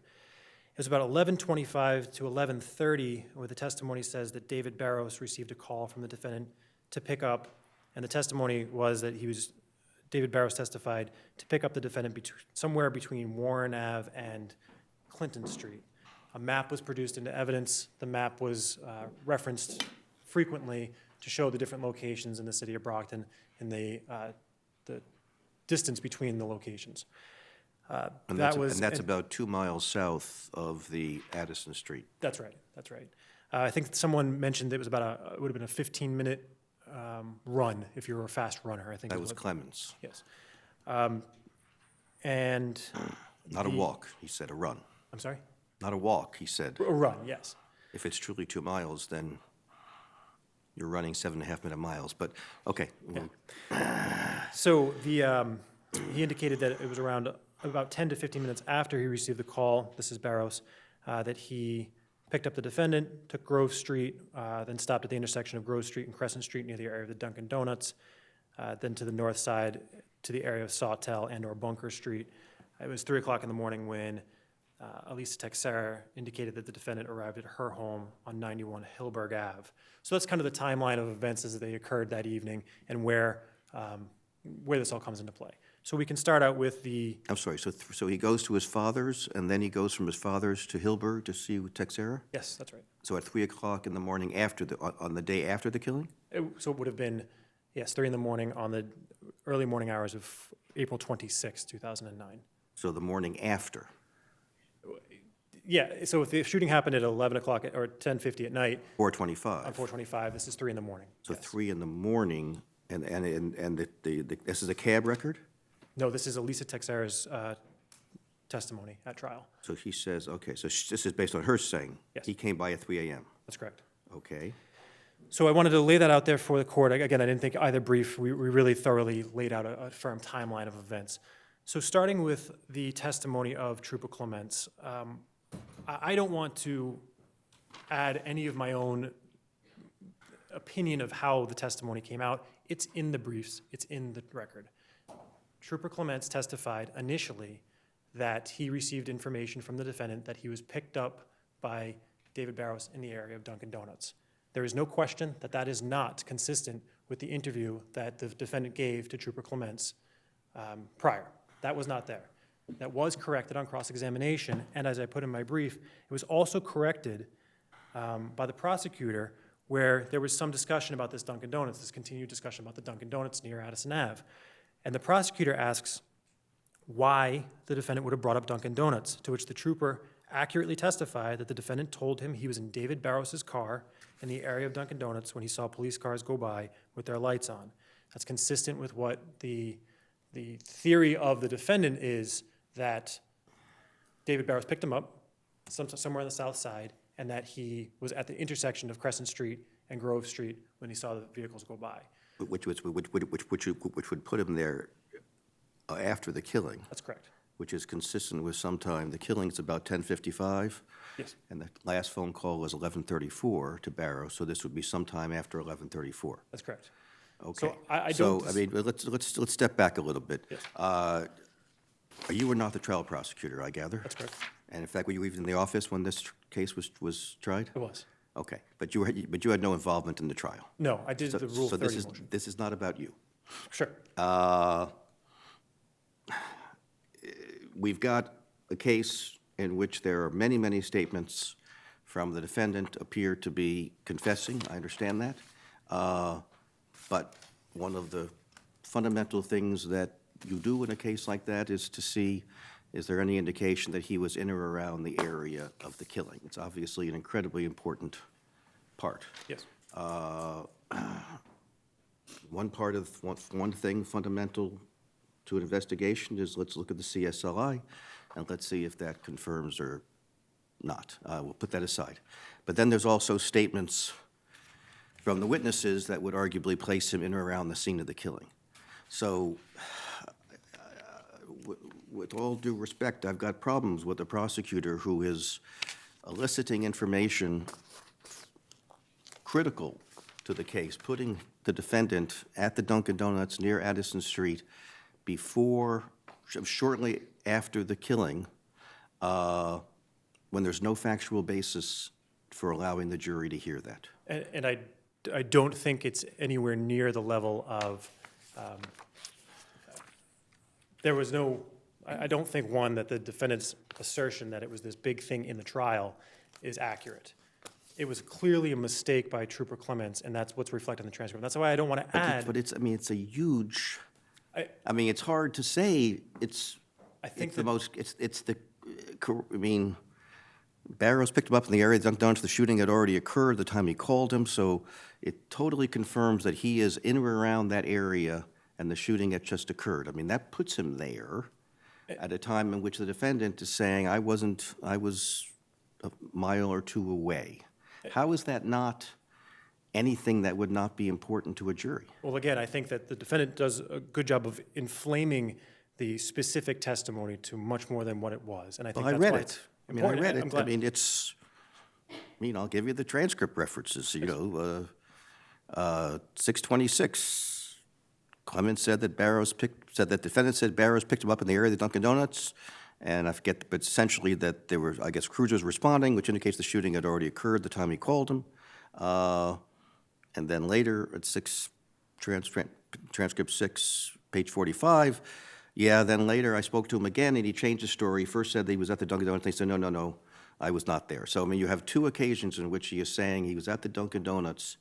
It was about 11:25 to 11:30 where the testimony says that David Barros received a call from the defendant to pick up, and the testimony was that David Barros testified to pick up the defendant somewhere between Warren Ave and Clinton Street. A map was produced into evidence. The map was referenced frequently to show the different locations in the city of Brockton and the distance between the locations. And that's about 2 miles south of the Addison Street. That's right. That's right. I think someone mentioned it was about it would have been a 15-minute run if you were a fast runner. I think That was Clemens. Yes. And Not a walk, he said, a run. I'm sorry. Not a walk, he said. A run. Yes. If it's truly 2 miles, then you're running 7.5-minute miles. But okay. So he indicated that it was around about 10 to 15 minutes after he received the call, this is Barros, that he picked up the defendant, took Grove Street, then stopped at the intersection of Grove Street and Crescent Street near the area of the Dunkin' Donuts, then to the north side to the area of Sawtell and or Bunker Street. It was 3 o'clock in the morning when Elisa Texera indicated that the defendant arrived at her home on 91 Hillberg Ave. So that's kind of the timeline of events as they occurred that evening and where this all comes into play. So we can start out with the... I'm sorry, so he goes to his father's, and then he goes from his father's to Hillberg to see Texera? Yes, that's right. So at 3 o'clock in the morning on the day after the killing? So it would have been, yes, 3 in the morning on the early morning hours of April 26, 2009. So the morning after? Yeah, so if the shooting happened at 11 o'clock or 10:50 at night... 4:25. On 4:25, this is 3 in the morning. So yes. 3 in the morning, and this is a cab record? No, this is Elisa Texera's testimony at trial. So she says, okay, so this is based on her saying? Yes. He came by at 3 a.m.? That's correct. Okay. So I wanted to lay that out there for the court. Again, I didn't think either brief, we really thoroughly laid out a firm timeline of events. So starting with the testimony of Trooper Clements, I don't want to add any of my own opinion of how the testimony came out. It's in the briefs, it's in the record. Trooper Clements testified initially that he received information from the defendant that he was picked up by David Barrows in the area of Dunkin' Donuts. There is no question that that is not consistent with the interview that the defendant gave to Trooper Clements prior. That was not there. That was corrected on cross-examination, and as I put in my brief, it was also corrected by the prosecutor where there was some discussion about this Dunkin' Donuts, this continued discussion about the Dunkin' Donuts near Addison Ave. And the prosecutor asks why the defendant would have brought up Dunkin' Donuts, to which the trooper accurately testified that the defendant told him he was in David Barrows' car in the area of Dunkin' Donuts when he saw police cars go by with their lights on. That's consistent with what the theory of the defendant is, that David Barrows picked him up somewhere on the south side, and that he was at the intersection of Crescent Street and Grove Street when he saw the vehicles go by. Which would put him there after the killing, That's correct. which is consistent with sometime, the killing's about 10:55. Yes. And the last phone call was 11:34 to Barrows, so this would be sometime after 11:34. That's correct. Okay. I So, don't I mean, let's step back a little bit. Yes. You were not the trial prosecutor, I gather? That's correct. And in fact, were you even in the office when this case was tried? It was. Okay, but you had no involvement in the trial? No, I did the Rule So 30 motion. this is not about you? Sure. We've got a case in which there are many, many statements from the defendant appear to be confessing, I understand that. But one of the fundamental things that you do in a case like that is to see, is there any indication that he was in or around the area of the killing? It's obviously an incredibly important part. Yes. One thing fundamental to an investigation is let's look at the CSLI and let's see if that confirms or not. We'll put that aside. But then there's also statements from the witnesses that would arguably place him in or around the scene of the killing. So, with all due respect, I've got problems with a prosecutor who is eliciting information critical to the case, putting the defendant at the Dunkin' Donuts near Addison Street shortly after the killing, when there's no factual basis for allowing the jury to hear that. And I don't think it's anywhere near the level of, there was no, I don't think, one, that the defendant's assertion that it was this big thing in the trial is accurate. It was clearly a mistake by Trooper Clements, and that's what's reflected in the transcript. That's why I don't want to add. But it's a huge, I mean, it's hard to say I think Barrows picked him up in the area of Dunkin' Donuts. The shooting had already occurred at the time he called him, so it totally confirms that he is in or around that area and the shooting had just occurred. I mean, that puts him there at a time in which the defendant is saying, I was a mile or two away. How is that not anything that would not be important to a jury? Well, again, I think that the defendant does a good job of inflaming the specific testimony to much more than what it was, and I think Well, I that's read why it. it's I mean, I important. read I'm it. glad. I mean, I'll give you the transcript references, 626. Clemens said that defendant said Barrows picked him up in the area of the Dunkin' Donuts, and I forget, but essentially that there were, I guess, cruisers responding, which indicates the shooting had already occurred the time he called him. And then later, at transcript 6, page 45, then later I spoke to him again, and he changed his story. He first said that he was at the Dunkin' Donuts, and he said, no, I was not there. So, I mean, you have two occasions in which he is saying he was at the Dunkin' Donuts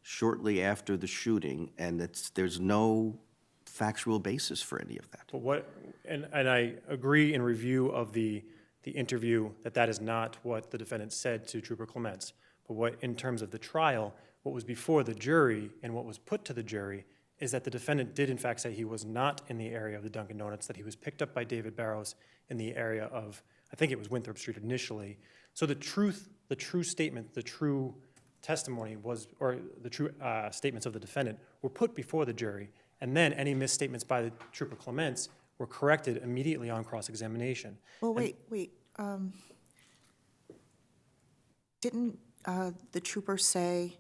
shortly after the shooting, and there's no factual basis for any of that. But and I agree in review of the interview that is not what the defendant said to Trooper Clements. But in terms of the trial, what was before the jury and what was put to the jury is that the defendant did in fact say he was not in the area of the Dunkin' Donuts, that he was picked up by David Barrows in the area of, I think it was Winthrop Street initially. So the true statement, the true testimony was, or the true statements of the defendant were put before the jury, and then any misstatements by the Trooper Clements were corrected immediately on cross-examination. Well, wait. Didn't the trooper say,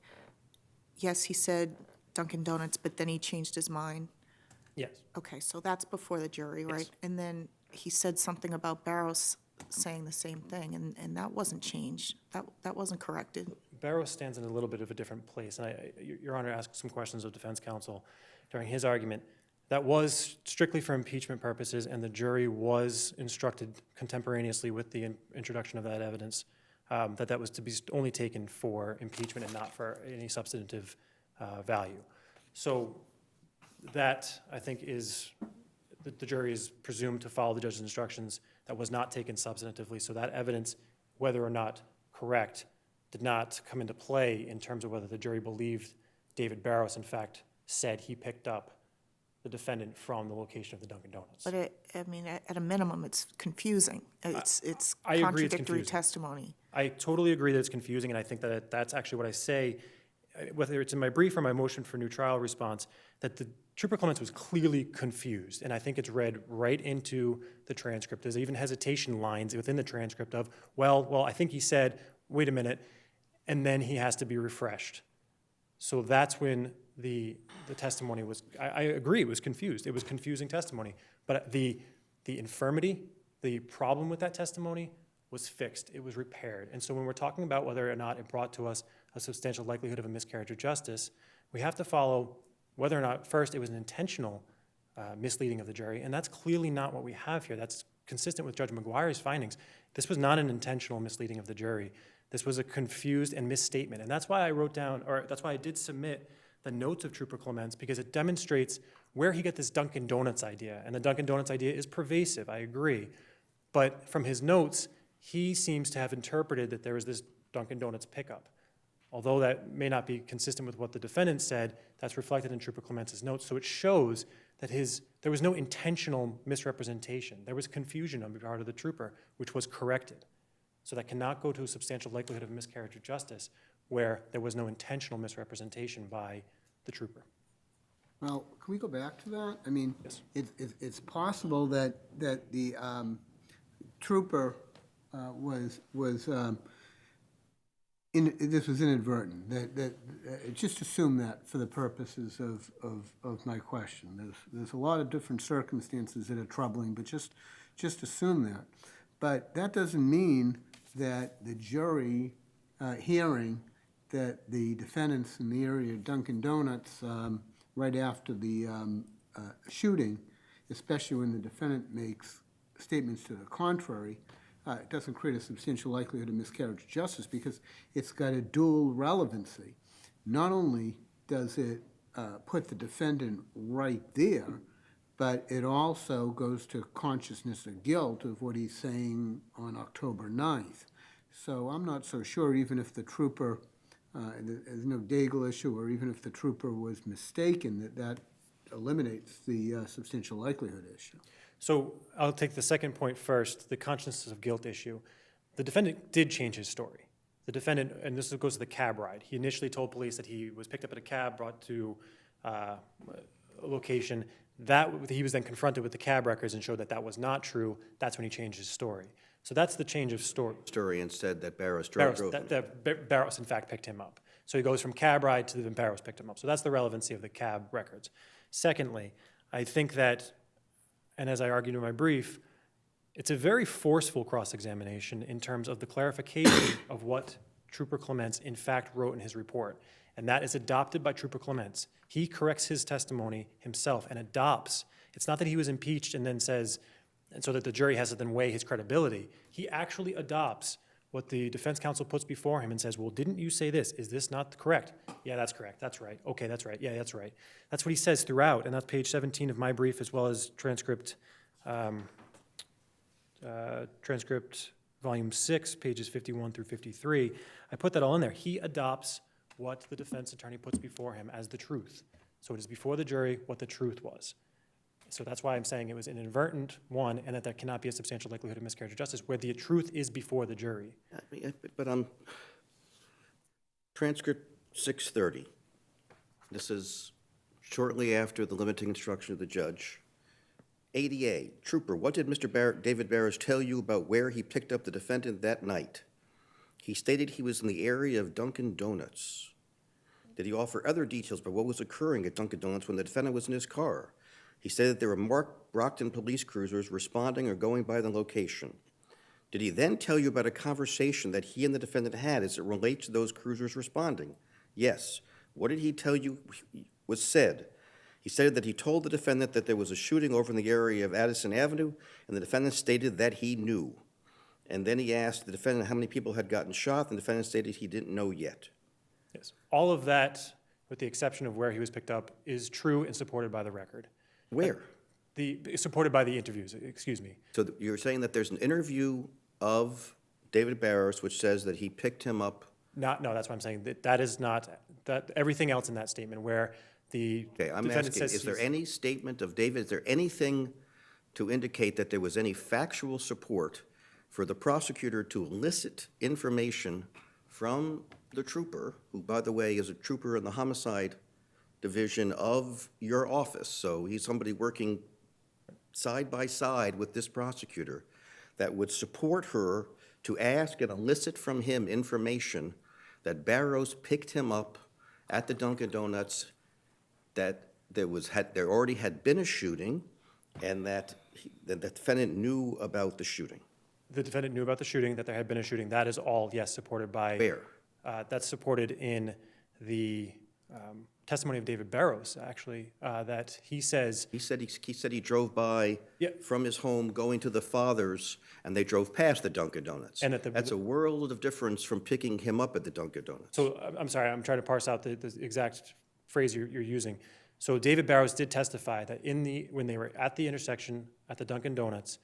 yes, he said Dunkin' Donuts, but then he changed his mind? Yes. Okay, so that's before the jury, right? Yes. And then he said something about Barrows saying the same thing, and that wasn't changed. That wasn't corrected. Barrows stands in a little bit of a different place, and Your Honor asked some questions of defense counsel during his argument. That was strictly for impeachment purposes, and the jury was instructed contemporaneously with the introduction of that evidence that was to be only taken for impeachment and not for any substantive value. So that, I think, is, the jury is presumed to follow the judge's instructions. That was not taken substantively, so that evidence, whether or not correct, did not come into play in terms of whether the jury believed David Barrows, in fact, said he picked up the defendant from the location of the Dunkin' Donuts. But at a minimum, it's confusing. It's I agree it's contradictory confusing. testimony. I totally agree that it's confusing, and I think that that's actually what I say, whether it's in my brief or my motion for new trial response, that the Trooper Clements was clearly confused, and I think it's read right into the transcript. There's even hesitation lines within the transcript of, well, I think he said, wait a minute, and then he has to be refreshed. So that's when the testimony was, I agree, it was confused. It was confusing testimony. But the infirmity, the problem with that testimony was fixed. It was repaired. And so when we're talking about whether or not it brought to us a substantial likelihood of a miscarriage of justice, we have to follow whether or not, first, it was an intentional misleading of the jury, and that's clearly not what we have here. That's consistent with Judge McGuire's findings. This was not an intentional misleading of the jury. This was a confused and misstatement. And that's why I wrote down, or that's why I did submit the notes of Trooper Clements, because it demonstrates where he got this Dunkin' Donuts idea. And the Dunkin' Donuts idea is pervasive, I agree. But from his notes, he seems to have interpreted that there was this Dunkin' Donuts pickup. Although that may not be consistent with what the defendant said, that's reflected in Trooper Clements' notes. So it shows that there was no intentional misrepresentation. There was confusion on the part of the trooper, which was corrected. So that cannot go to a substantial likelihood of miscarriage of justice where there was no intentional misrepresentation by the trooper. Well, can we go back to that? I mean, Yes. it's possible that the trooper was this was inadvertent. Just assume that for the purposes of my question. There's a lot of different circumstances that are troubling, but just assume that. But that doesn't mean that the jury hearing that the defendants in the area of Dunkin' Donuts right after the shooting, especially when the defendant makes statements to the contrary, it doesn't create a substantial likelihood of miscarriage of justice because it's got a dual relevancy. Not only does it put the defendant right there, but it also goes to consciousness of guilt of what he's saying on October 9th. So I'm not so sure, even if the trooper, there's no Daigle issue, or even if the trooper was mistaken, that eliminates the substantial likelihood issue. So I'll take the second point first, the consciousness of guilt issue. The defendant did change his story. The defendant, and this goes to the cab ride, he initially told police that he was picked up at a cab, brought to a location. He was then confronted with the cab records and showed that that was not true. That's when he changed his story. So that's the change of story. And said that Barrows drove him. Barrows, in fact, picked him up. So he goes from cab ride to the Barrows picked him up. So that's the relevancy of the cab records. Secondly, I think that, and as I argued in my brief, it's a very forceful cross-examination in terms of the clarification of what Trooper Clements in fact wrote in his report. And that is adopted by Trooper Clements. He corrects his testimony himself and adopts. It's not that he was impeached and then says, and so that the jury has to then weigh his credibility. He actually adopts what the defense counsel puts before him and says, well, didn't you say this? Is this not correct? Yeah, that's correct. That's right. Okay, that's right. Yeah, that's right. That's what he says throughout, and that's page 17 of my brief, as well as transcript volume 6, pages 51 through 53. I put that all in there. He adopts what the defense attorney puts before him as the truth. So it is before the jury what the truth was. So that's why I'm saying it was an inadvertent one, and that there cannot be a substantial likelihood of miscarriage of justice, where the truth is before the jury. But transcript 630. This is shortly after the limiting instruction of the judge. ADA, Trooper, what did Mr. David Barrows tell you about where he picked up the defendant that night? He stated he was in the area of Dunkin' Donuts. Did he offer other details about what was occurring at Dunkin' Donuts when the defendant was in his car? He said that there were marked Brockton police cruisers responding or going by the location. Did he then tell you about a conversation that he and the defendant had as it relates to those cruisers responding? Yes. What did he tell you was said? He said that he told the defendant that there was a shooting over in the area of Addison Avenue, and the defendant stated that he knew. And then he asked the defendant how many people had gotten shot, and the defendant stated he didn't know yet. Yes. All of that, with the exception of where he was picked up, is true and supported by the record. Where? Supported by the interviews, excuse me. So you're saying that there's an interview of David Barrows which says that he picked him up? No, that's what I'm saying. That is not, that everything else in that statement where the Okay, I'm defendant asking, says is there he's- any statement of David, is there anything to indicate that there was any factual support for the prosecutor to elicit information from the trooper, who, by the way, is a trooper in the homicide division of your office, so he's somebody working side by side with this prosecutor, that would support her to ask and elicit from him information that Barrows picked him up at the Dunkin' Donuts, that there already had been a shooting, and that the defendant knew about the shooting? The defendant knew about the shooting, that there had been a shooting. That is all, yes, supported by. Where? That's supported in the testimony of David Barrows, actually, that he says. He said he drove by Yeah. from his home going to the father's, and they drove past the Dunkin' Donuts. And that That's a world of difference from picking him up at the Dunkin' Donuts. So, I'm sorry, I'm trying to parse out the exact phrase you're using. So David Barrows did testify that when they were at the intersection at the Dunkin' Donuts,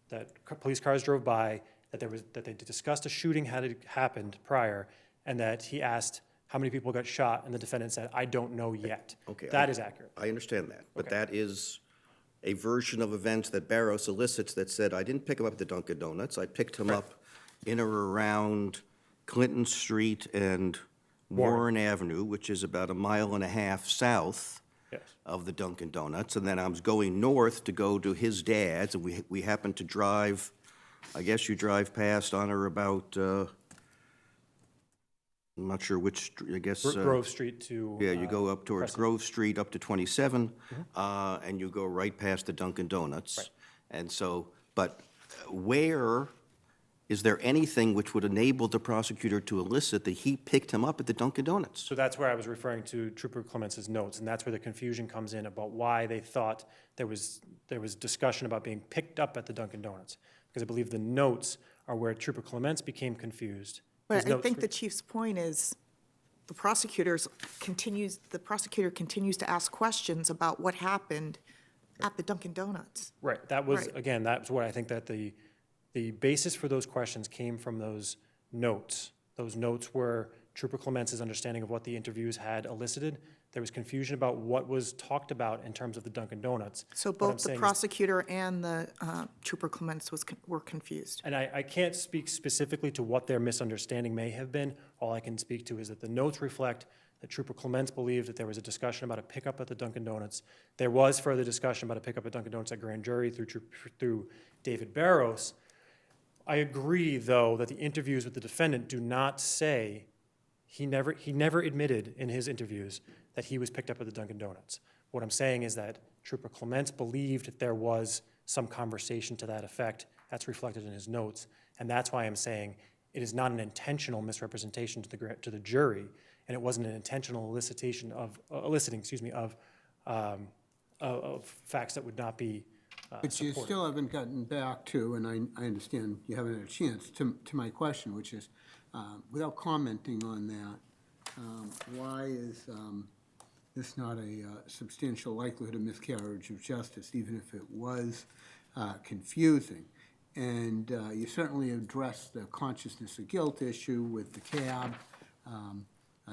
that police cars drove by, that they discussed a shooting had happened prior, and that he asked how many people got shot, and the defendant said, "I don't know yet." Okay, That is accurate. I understand that, but Okay. that is a version of events that Barrows elicits that said, I didn't pick him up at the Dunkin' Donuts, I picked him up in or around Clinton Street and Warren Avenue, which is about a mile and a half south Yes. of the Dunkin' Donuts, and then I was going north to go to his dad's, and we happened to drive, I guess you drive past on or about, I'm not sure which, I guess. Grove Street to. Yeah, you go up towards Crescent. Grove Street up to 27, and you go right past the Dunkin' Donuts. Right. And so, but where, is there anything which would enable the prosecutor to elicit that he picked him up at the Dunkin' Donuts? So that's where I was referring to Trooper Clemence's notes, and that's where the confusion comes in about why they thought there was discussion about being picked up at the Dunkin' Donuts. Because I believe the notes are where Trooper Clemence became confused. His But I notes think were- the chief's point is the prosecutor continues to ask questions about what happened at the Dunkin' Donuts. Right, that was, Right. again, that's what I think that the basis for those questions came from those notes. Those notes were Trooper Clemence's understanding of what the interviews had elicited. There was confusion about what was talked about in terms of the Dunkin' Donuts. So What I'm both the saying is- prosecutor and the Trooper Clements were confused. And I can't speak specifically to what their misunderstanding may have been. All I can speak to is that the notes reflect that Trooper Clements believed that there was a discussion about a pickup at the Dunkin' Donuts. There was further discussion about a pickup at Dunkin' Donuts at grand jury through David Barrows. I agree, though, that the interviews with the defendant do not say, he never admitted in his interviews that he was picked up at the Dunkin' Donuts. What I'm saying is that Trooper Clements believed that there was some conversation to that effect. That's reflected in his notes, and that's why I'm saying it is not an intentional misrepresentation to the jury, and it wasn't an intentional eliciting of facts that would not be But you supported. still haven't gotten back to, and I understand you haven't had a chance, to my question, which is, without commenting on that, why is this not a substantial likelihood of miscarriage of justice, even if it was confusing? And you certainly addressed the consciousness of guilt issue with the cab.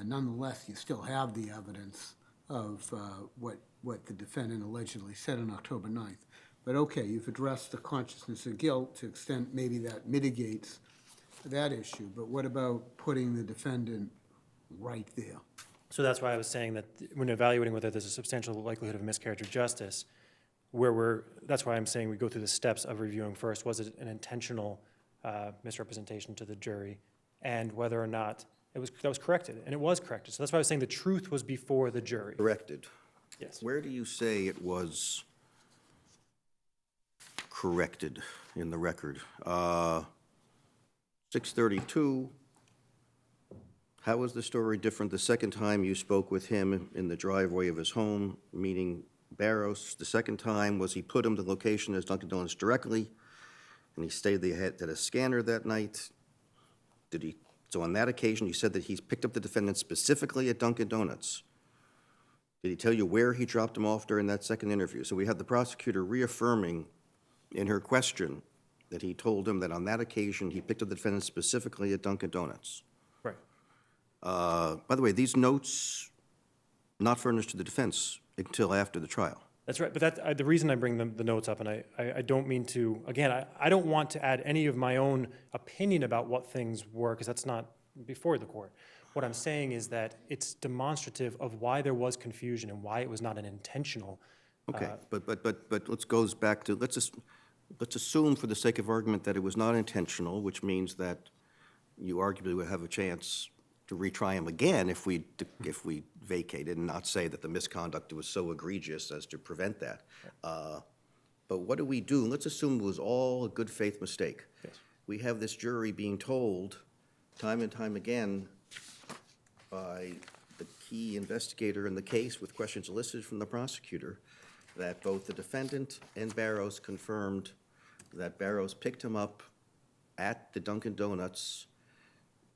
Nonetheless, you still have the evidence what the defendant allegedly said on October 9th. But okay, you've addressed the consciousness of guilt to extent maybe that mitigates that issue, but what about putting the defendant right there? So that's why I was saying that when evaluating whether there's a substantial likelihood of miscarriage of justice, that's why I'm saying we go through the steps of reviewing first, was it an intentional misrepresentation to the jury, and whether or not that was corrected, and it was corrected. So that's why I was saying the truth was before the jury. Corrected. Yes. Where do you say it was corrected in the record? 632, how was the story different the second time you spoke with him in the driveway of his home, meaning Barrows? The second time, was he put him to the location as Dunkin' Donuts directly, and he stayed at a scanner that night? So on that occasion, you said that he picked up the defendant specifically at Dunkin' Donuts. Did he tell you where he dropped him off during that second interview? So we had the prosecutor reaffirming in her question that he told him that on that occasion, he picked up the defendant specifically at Dunkin' Donuts. Right. By the way, these notes not furnished to the defense until after the trial. That's right, but the reason I bring the notes up, and I don't mean to, again, I don't want to add any of my own opinion about what things were, because that's not before the court. What I'm saying is that it's demonstrative of why there was confusion and why it was not an intentional. Okay, but goes back to, let's assume for the sake of argument that it was not intentional, which means that you arguably would have a chance to retry him again if we vacated and not say that the misconduct was so egregious as to prevent that. But what do we do? Let's assume it was all a good faith mistake. Yes. We have this jury being told time and time again by the key investigator in the case with questions elicited from the prosecutor that both the defendant and Barrows confirmed that Barrows picked him up at the Dunkin' Donuts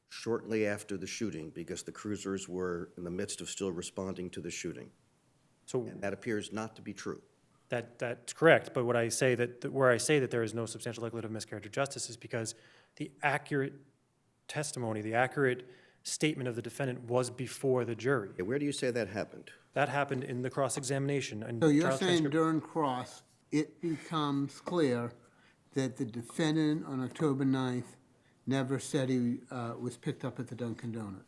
shortly after the shooting because the cruisers were in the midst of still responding to the shooting. So And that appears not to be true. that's correct, but where I say that there is no substantial likelihood of miscarriage of justice is because the accurate testimony, the accurate statement of the defendant was before the jury. Okay, where do you say that happened? That happened in the cross-examination. and So you're trial saying transcript. during cross, it becomes clear that the defendant on October 9th never said he was picked up at the Dunkin' Donuts?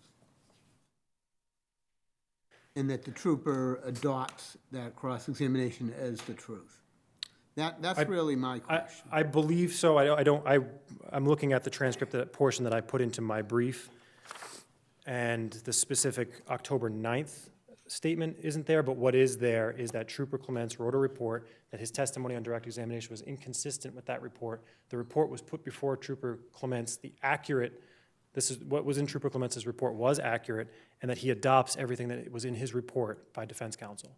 And that the trooper adopts that cross-examination as the truth? That's really my question. I believe so. I'm looking at the transcript, that portion that I put into my brief, and the specific October 9th statement isn't there, but what is there is that Trooper Clements wrote a report that his testimony on direct examination was inconsistent with that report. The report was put before Trooper Clements. This is what was in Trooper Clements' report was accurate, and that he adopts everything that was in his report by defense counsel.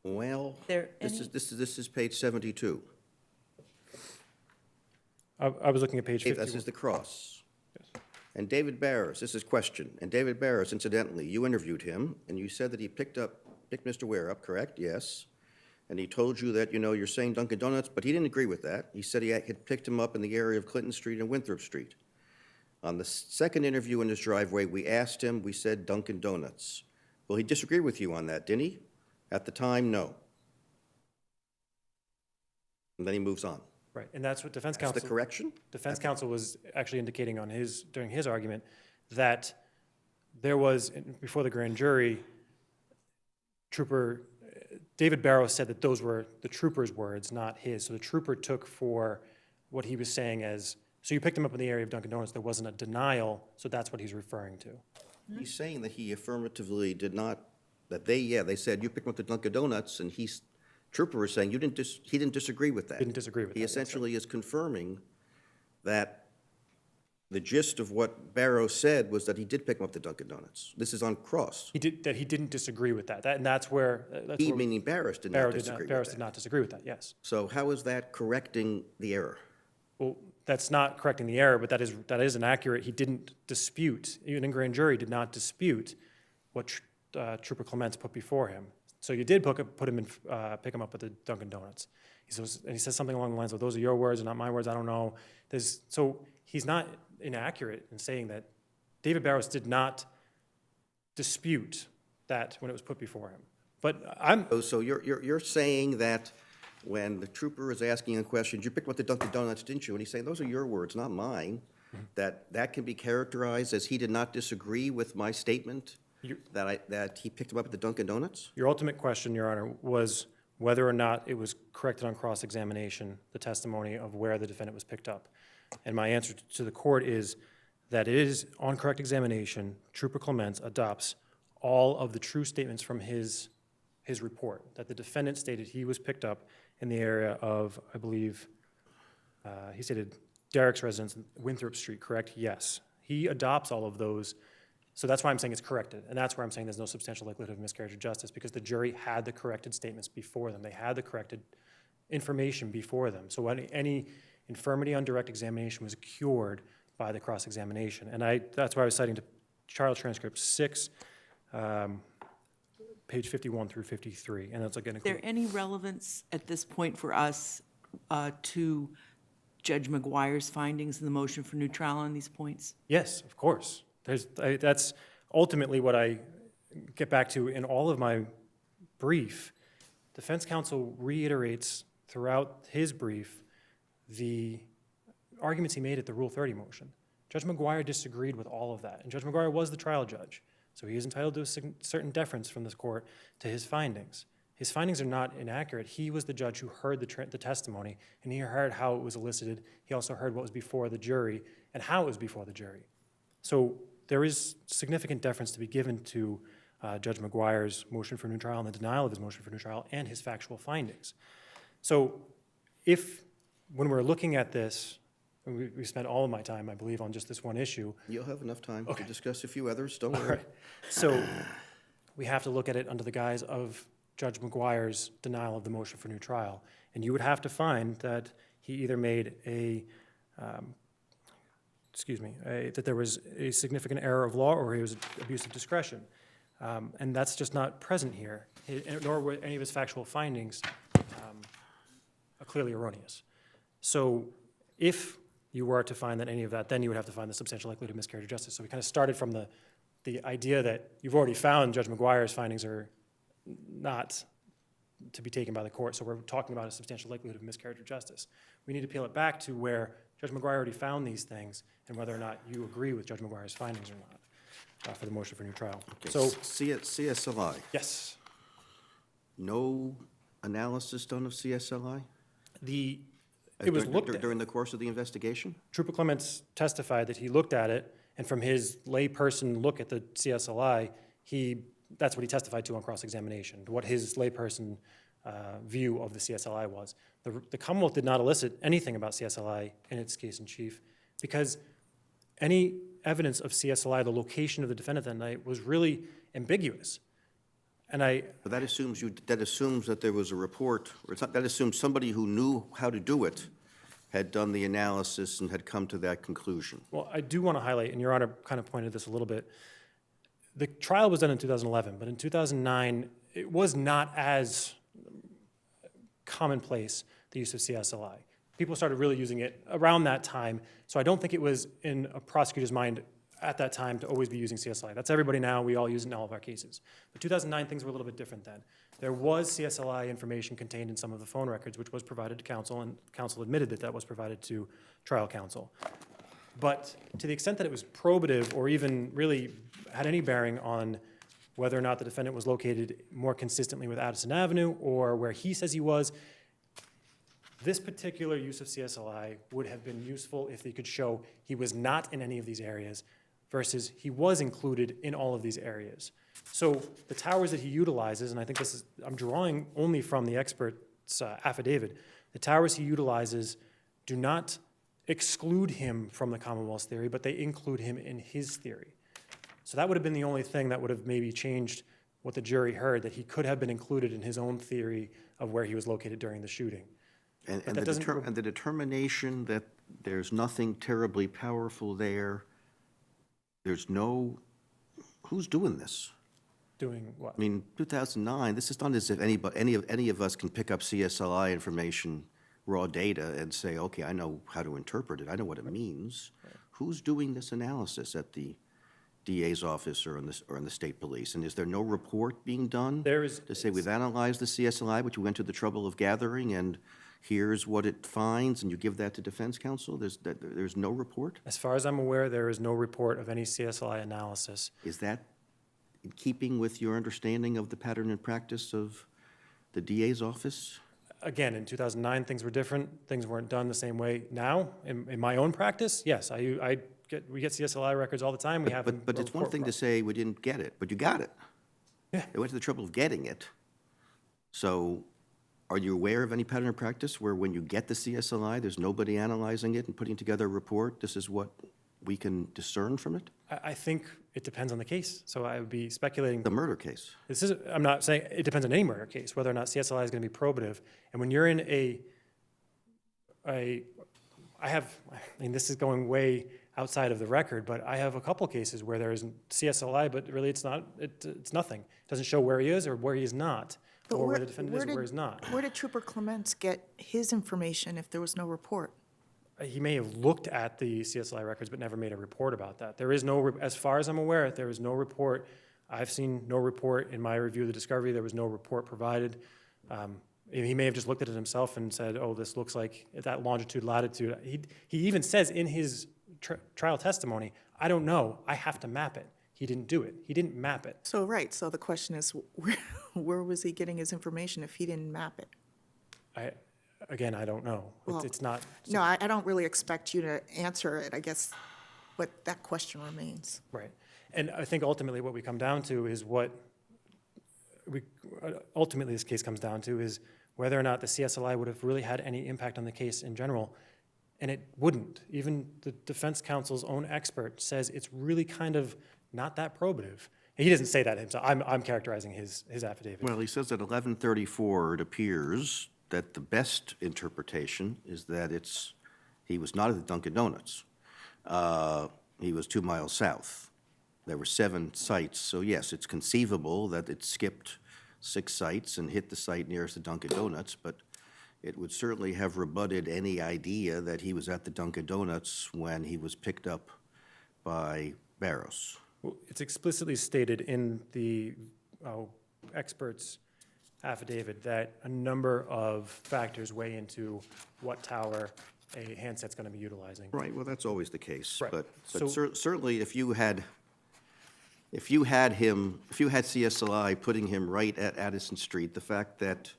Well, There this is page 72. I was looking at page 50. This is the cross. And David Barrows, this is question. And David Barrows, incidentally, you interviewed him, and you said that he picked Mr. Ware up, correct? Yes. And he told you that, you're saying Dunkin' Donuts, but he didn't agree with that. He said he had picked him up in the area of Clinton Street and Winthrop Street. On the second interview in his driveway, we asked him, we said Dunkin' Donuts. Well, he disagreed with you on that, didn't he? At the time, no. And then he moves on. Right, and that's what defense That's counsel. the correction? Defense counsel was actually indicating during his argument that there was, before the grand jury, David Barrows said that those were the trooper's words, not his. So the trooper took for what he was saying as, so you picked him up in the area of Dunkin' Donuts, there wasn't a denial, so that's what he's referring to. He's saying that he affirmatively did not, they said, you picked him up at Dunkin' Donuts, and Trooper was saying he didn't disagree with that. Didn't disagree with that, He yes, sir. essentially is confirming that the gist of what Barrows said was that he did pick him up at Dunkin' Donuts. This is on cross. He didn't disagree with that. And that's where. He, meaning Barrows, did not disagree with Barrows that. did not disagree with that, yes. So how is that correcting the error? Well, that's not correcting the error, but that is inaccurate. He didn't dispute, even in grand jury, did not dispute what Trooper Clements put before him. So you did pick him up at the Dunkin' Donuts. He says something along the lines of, those are your words and not my words, I don't know. So he's not inaccurate in saying that David Barrows did not dispute that when it was put before him. But I'm, So you're saying that when the trooper is asking a question, you picked up the Dunkin' Donuts, didn't you? And he's saying, those are your words, not mine, that can be characterized as he did not disagree with my statement that he picked him up at the Dunkin' Donuts? your ultimate question, Your Honor, was whether or not it was corrected on cross-examination, the testimony of where the defendant was picked up. And my answer to the court is that it is on correct examination, Trooper Clements adopts all of the true statements from his report, that the defendant stated he was picked up in the area of, I believe, he stated Derek's residence, Winthrop Street, correct? Yes. He adopts all of those, so that's why I'm saying it's corrected, and that's where I'm saying there's no substantial likelihood of miscarriage of justice, because the jury had the corrected statements before them. They had the corrected information before them. So any infirmity on direct examination was cured by the cross-examination. And that's why I was citing to trial transcript 6, page 51 through 53, and that's again. Is there any relevance at this point for us to Judge McGuire's findings in the motion for new trial on these points? Yes, of course. That's ultimately what I get back to in all of my brief. Defense counsel reiterates throughout his brief the arguments he made at the Rule 30 motion. Judge McGuire disagreed with all of that, and Judge McGuire was the trial judge, so he is entitled to a certain deference from this court to his findings. His findings are not inaccurate. He was the judge who heard the testimony, and he heard how it was elicited. He also heard what was before the jury and how it was before the jury. So there is significant deference to be given to Judge McGuire's motion for new trial and the denial of his motion for new trial and his factual findings. So when we're looking at this, and we spent all of my time, I believe, on just this one issue. You'll have enough time to discuss a few others, don't worry. Right. So we have to look at it under the guise of Judge McGuire's denial of the motion for new trial. And you would have to find that he either made that there was a significant error of law or he was abuse of discretion. And that's just not present here, nor were any of his factual findings clearly erroneous. So if you were to find that any of that, then you would have to find the substantial likelihood of miscarriage of justice. So we kind of started from the idea that you've already found Judge McGuire's findings are not to be taken by the court, so we're talking about a substantial likelihood of miscarriage of justice. We need to peel it back to where Judge McGuire already found these things and whether or not you agree with Judge McGuire's findings or not for the motion for new trial. Okay, So, CSLI, yes, no analysis done of CSLI? it was looked at. During the course of the investigation? Trooper Clements testified that he looked at it, and from his layperson look at the CSLI, that's what he testified to on cross-examination, what his layperson view of the CSLI was. The Commonwealth did not elicit anything about CSLI in its case in chief, because any evidence of CSLI, the location of the defendant that night, was really ambiguous. And But that assumes that there was a report, or it's not, that assumes somebody who knew how to do it had done the analysis and had come to that conclusion. well, I do want to highlight, and Your Honor kind of pointed this a little bit, the trial was done in 2011, but in 2009, it was not as commonplace, the use of CSLI. People started really using it around that time, so I don't think it was in a prosecutor's mind at that time to always be using CSLI. That's everybody now, we all use it in all of our cases. But 2009, things were a little bit different then. There was CSLI information contained in some of the phone records, which was provided to counsel, and counsel admitted that that was provided to trial counsel. But to the extent that it was probative or even really had any bearing on whether or not the defendant was located more consistently with Addison Avenue or where he says he was, this particular use of CSLI would have been useful if they could show he was not in any of these areas versus he was included in all of these areas. So the towers that he utilizes, and I think I'm drawing only from the expert's affidavit, the towers he utilizes do not exclude him from the Commonwealth's theory, but they include him in his theory. So that would have been the only thing that would have maybe changed what the jury heard, that he could have been included in his own theory of where he was located during the shooting. And the determination that there's nothing terribly powerful there, who's doing this? Doing what? I mean, 2009, this is not as if any of us can pick up CSLI information, raw data, and say, okay, I know how to interpret it, I know what it means. Who's doing this analysis at the DA's office or in the state police? And is there no report being done? There is. To say we've analyzed the CSLI, which we went to the trouble of gathering, and here's what it finds, and you give that to defense counsel? There's no report? As far as I'm aware, there is no report of any CSLI analysis. Is that in keeping with your understanding of the pattern and practice of the DA's office? Again, in 2009, things were different. Things weren't done the same way. Now, in my own practice, yes, we get CSLI records all the time. We have. But it's one thing to say we didn't get it, but you got it. Yeah. They went to the trouble of getting it. So are you aware of any pattern or practice where when you get the CSLI, there's nobody analyzing it and putting together a report? This is what we can discern from it? I think it depends on the case. So I would be speculating. The murder case. I'm not saying it depends on any murder case, whether or not CSLI is going to be probative. And when you're in I mean, this is going way outside of the record, but I have a couple cases where there is CSLI, but really it's nothing. It doesn't show where he is or where he is not, But or where the defendant is or where he's not. Where did Trooper Clements get his information if there was no report? He may have looked at the CSLI records, but never made a report about that. There is no, as far as I'm aware, there is no report. I've seen no report in my review of the discovery. There was no report provided. He may have just looked at it himself and said, oh, this looks like that longitude, latitude. He even says in his trial testimony, I don't know, I have to map it. He didn't do it. He didn't map it. So, right, so the question is, where was he getting his information if he didn't map it? Again, I don't know. Well, It's not. No, I don't really expect you to answer it, I guess, but that question remains. Right. And I think ultimately what we come down to is ultimately this case comes down to is whether or not the CSLI would have really had any impact on the case in general. And it wouldn't. Even the defense counsel's own expert says it's really kind of not that probative. He doesn't say that himself. I'm characterizing his affidavit. Well, he says at 1134, it appears that the best interpretation is that he was not at the Dunkin' Donuts. He was 2 miles south. There were 7 sites, so yes, it's conceivable that it skipped 6 sites and hit the site nearest the Dunkin' Donuts, but it would certainly have rebutted any idea that he was at the Dunkin' Donuts when he was picked up by Barros. Well, it's explicitly stated in the expert's affidavit that a number of factors weigh into what tower a handset's going to be utilizing. Right, well, that's always the case. Right. But So- certainly, if you had CSLI putting him right at Addison Street, the fact that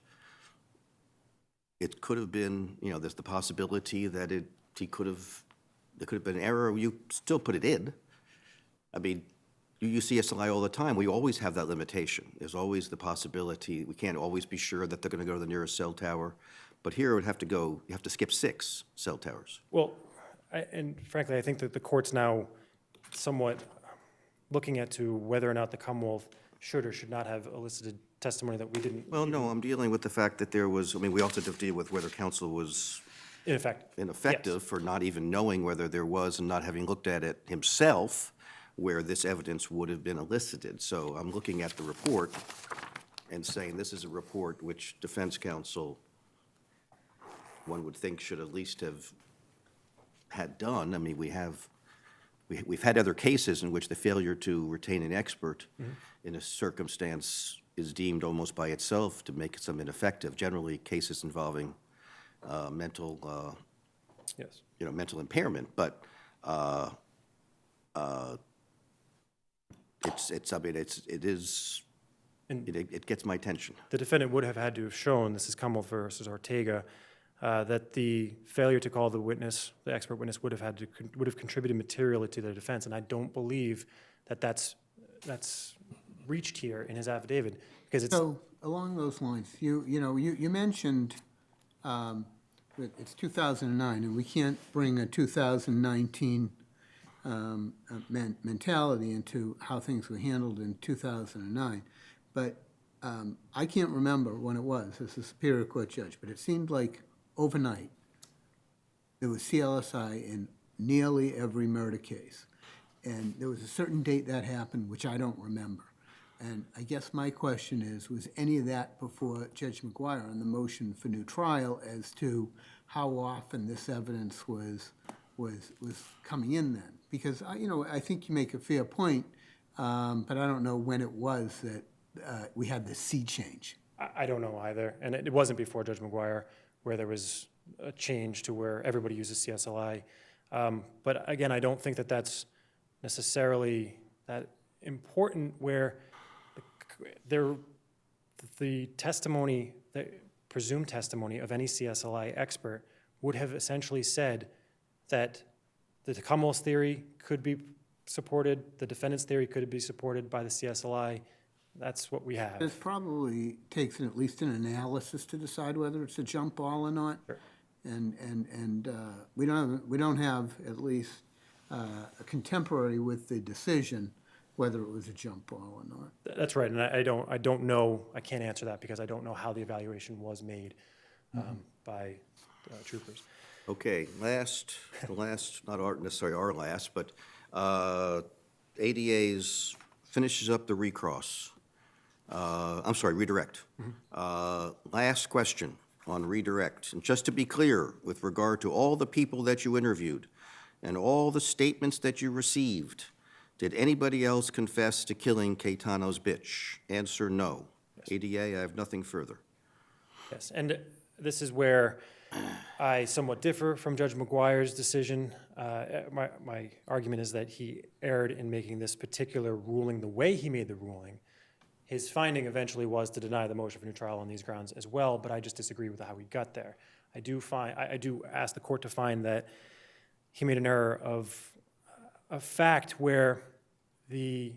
it could have been, there's the possibility that there could have been an error, you still put it in. I mean, you use CSLI all the time. We always have that limitation. There's always the possibility, we can't always be sure that they're going to go to the nearest cell tower. But here it would have to go, you have to skip 6 cell towers. Well, and frankly, I think that the court's now somewhat looking at to whether or not the Commonwealth should or should not have elicited testimony that we didn't. Well, no, I'm dealing with the fact that there was, we also have to deal with whether counsel was In effect. ineffective for not even knowing whether there was and not having looked at it himself where this evidence would have been elicited. So I'm looking at the report and saying this is a report which defense counsel, one would think, should at least have had done. I mean, we've had other cases in which the failure to retain an expert in a circumstance is deemed almost by itself to make some ineffective. Generally, cases involving mental, Yes. mental impairment. But it gets my attention. The defendant would have had to have shown, this is Commonwealth versus Ortega, that the failure to call the witness, the expert witness, would have contributed materially to their defense, and I don't believe that that's reached here in his affidavit, because it's. So, along those lines, you mentioned that it's 2009, and we can't bring a 2019 mentality into how things were handled in 2009. But I can't remember when it was as a Superior Court judge, but it seemed like overnight there was CLSI in nearly every murder case. And there was a certain date that happened, which I don't remember. And I guess my question is, was any of that before Judge McGuire on the motion for new trial as to how often this evidence was coming in then? Because, I think you make a fair point but I don't know when it was that we had the sea change. I don't know either, and it wasn't before Judge McGuire where there was a change to where everybody uses CSLI. But again, I don't think that that's necessarily that important where the testimony, the presumed testimony of any CSLI expert would have essentially said that the Commonwealth's theory could be supported, the defendant's theory could be supported by the CSLI. That's what we have. This probably takes at least an analysis to decide whether it's a jump ball or not. Sure. And we don't have at least a contemporary with the decision whether it was a jump ball or not. That's right, and I don't know, I can't answer that because I don't know how the evaluation was made by troopers. Okay, not our last, but ADA's finishes up the recross. Redirect. Last question on redirect. And just to be clear, with regard to all the people that you interviewed and all the statements that you received, did anybody else confess to killing Caetano's bitch? Answer no. Yes. ADA, I have nothing further. Yes, and this is where I somewhat differ from Judge McGuire's decision. My argument is that he erred in making this particular ruling the way he made the ruling. His finding eventually was to deny the motion for new trial on these grounds as well, but I just disagree with how he got there. I do ask the court to find that he made an error of fact where the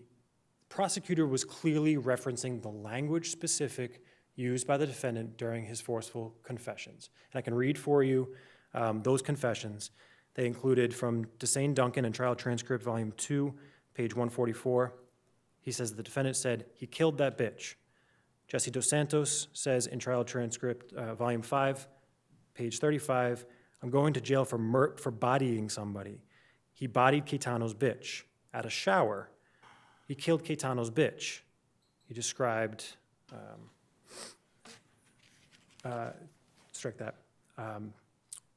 prosecutor was clearly referencing the language specific used by the defendant during his forceful confessions. And I can read for you those confessions. They included from Desane Duncan in Trial Transcript, Volume 2, page 144. He says the defendant said, "He killed that bitch." Jesse Dos Santos says in Trial Transcript, Volume 5, page 35, "I'm going to jail for bodying somebody. He bodied Caetano's bitch at a shower. He killed Caetano's bitch." He described, strike that.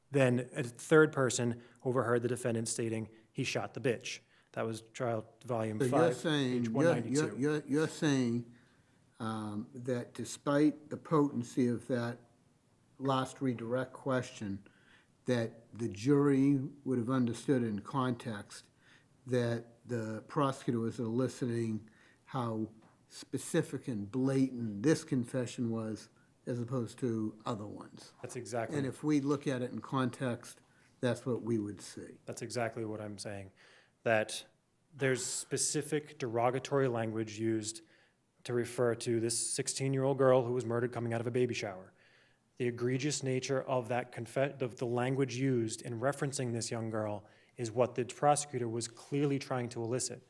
Then a third person overheard the defendant stating, "He shot the bitch." That was Trial Volume 5, So you're saying, page 192. you're saying that despite the potency of that last redirect question, that the jury would have understood in context that the prosecutor was eliciting how specific and blatant this confession was as opposed to other ones. That's exactly. And if we look at it in context, that's what we would see. That's exactly what I'm saying, that there's specific derogatory language used to refer to this 16-year-old girl who was murdered coming out of a baby shower. The egregious nature of that of the language used in referencing this young girl is what the prosecutor was clearly trying to elicit.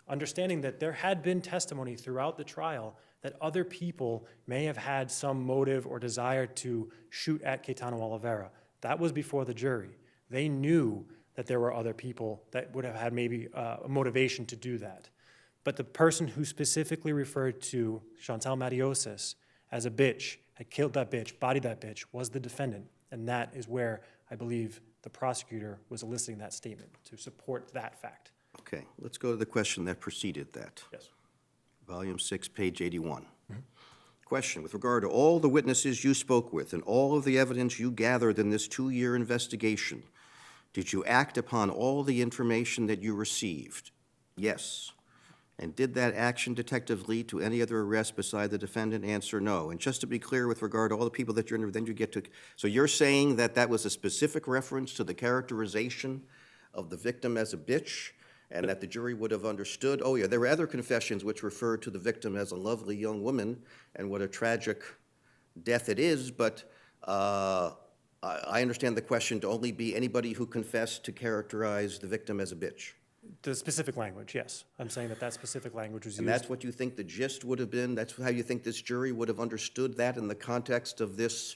Understanding that there had been testimony throughout the trial that other people may have had some motive or desire to shoot at Caetano Oliveira. That was before the jury. They knew that there were other people that would have had maybe a motivation to do that. But the person who specifically referred to Chantal Matiosis as a bitch, had killed that bitch, bodied that bitch, was the defendant. And that is where I believe the prosecutor was eliciting that statement to support that fact. Okay, let's go to the question that preceded that. Yes. Volume 6, page 81. Question, with regard to all the witnesses you spoke with and all of the evidence you gathered in this 2-year investigation, did you act upon all the information that you received? Yes. And did that action, detective, lead to any other arrest beside the defendant? Answer, no. And just to be clear, with regard to all the people that you're interviewing, then you get to, so you're saying that that was a specific reference to the characterization of the victim as a bitch, and that the jury would have understood, oh yeah, there were other confessions which referred to the victim as a lovely young woman, and what a tragic death it is, but I understand the question to only be anybody who confessed to characterize the victim as a bitch. The specific language, yes. I'm saying that that specific language was used. And that's what you think the gist would have been? That's how you think this jury would have understood that in the context of this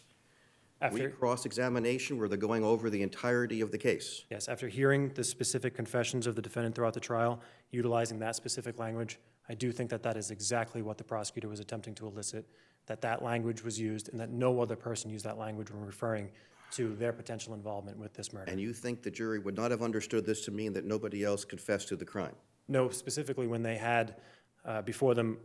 cross-examination where they're going over the entirety of the case? Yes, after hearing the specific confessions of the defendant throughout the trial, utilizing that specific language, I do think that that is exactly what the prosecutor was attempting to elicit, that that language was used and that no other person used that language when referring to their potential involvement with this murder. And you think the jury would not have understood this to mean that nobody else confessed to the crime? No, specifically when they had before them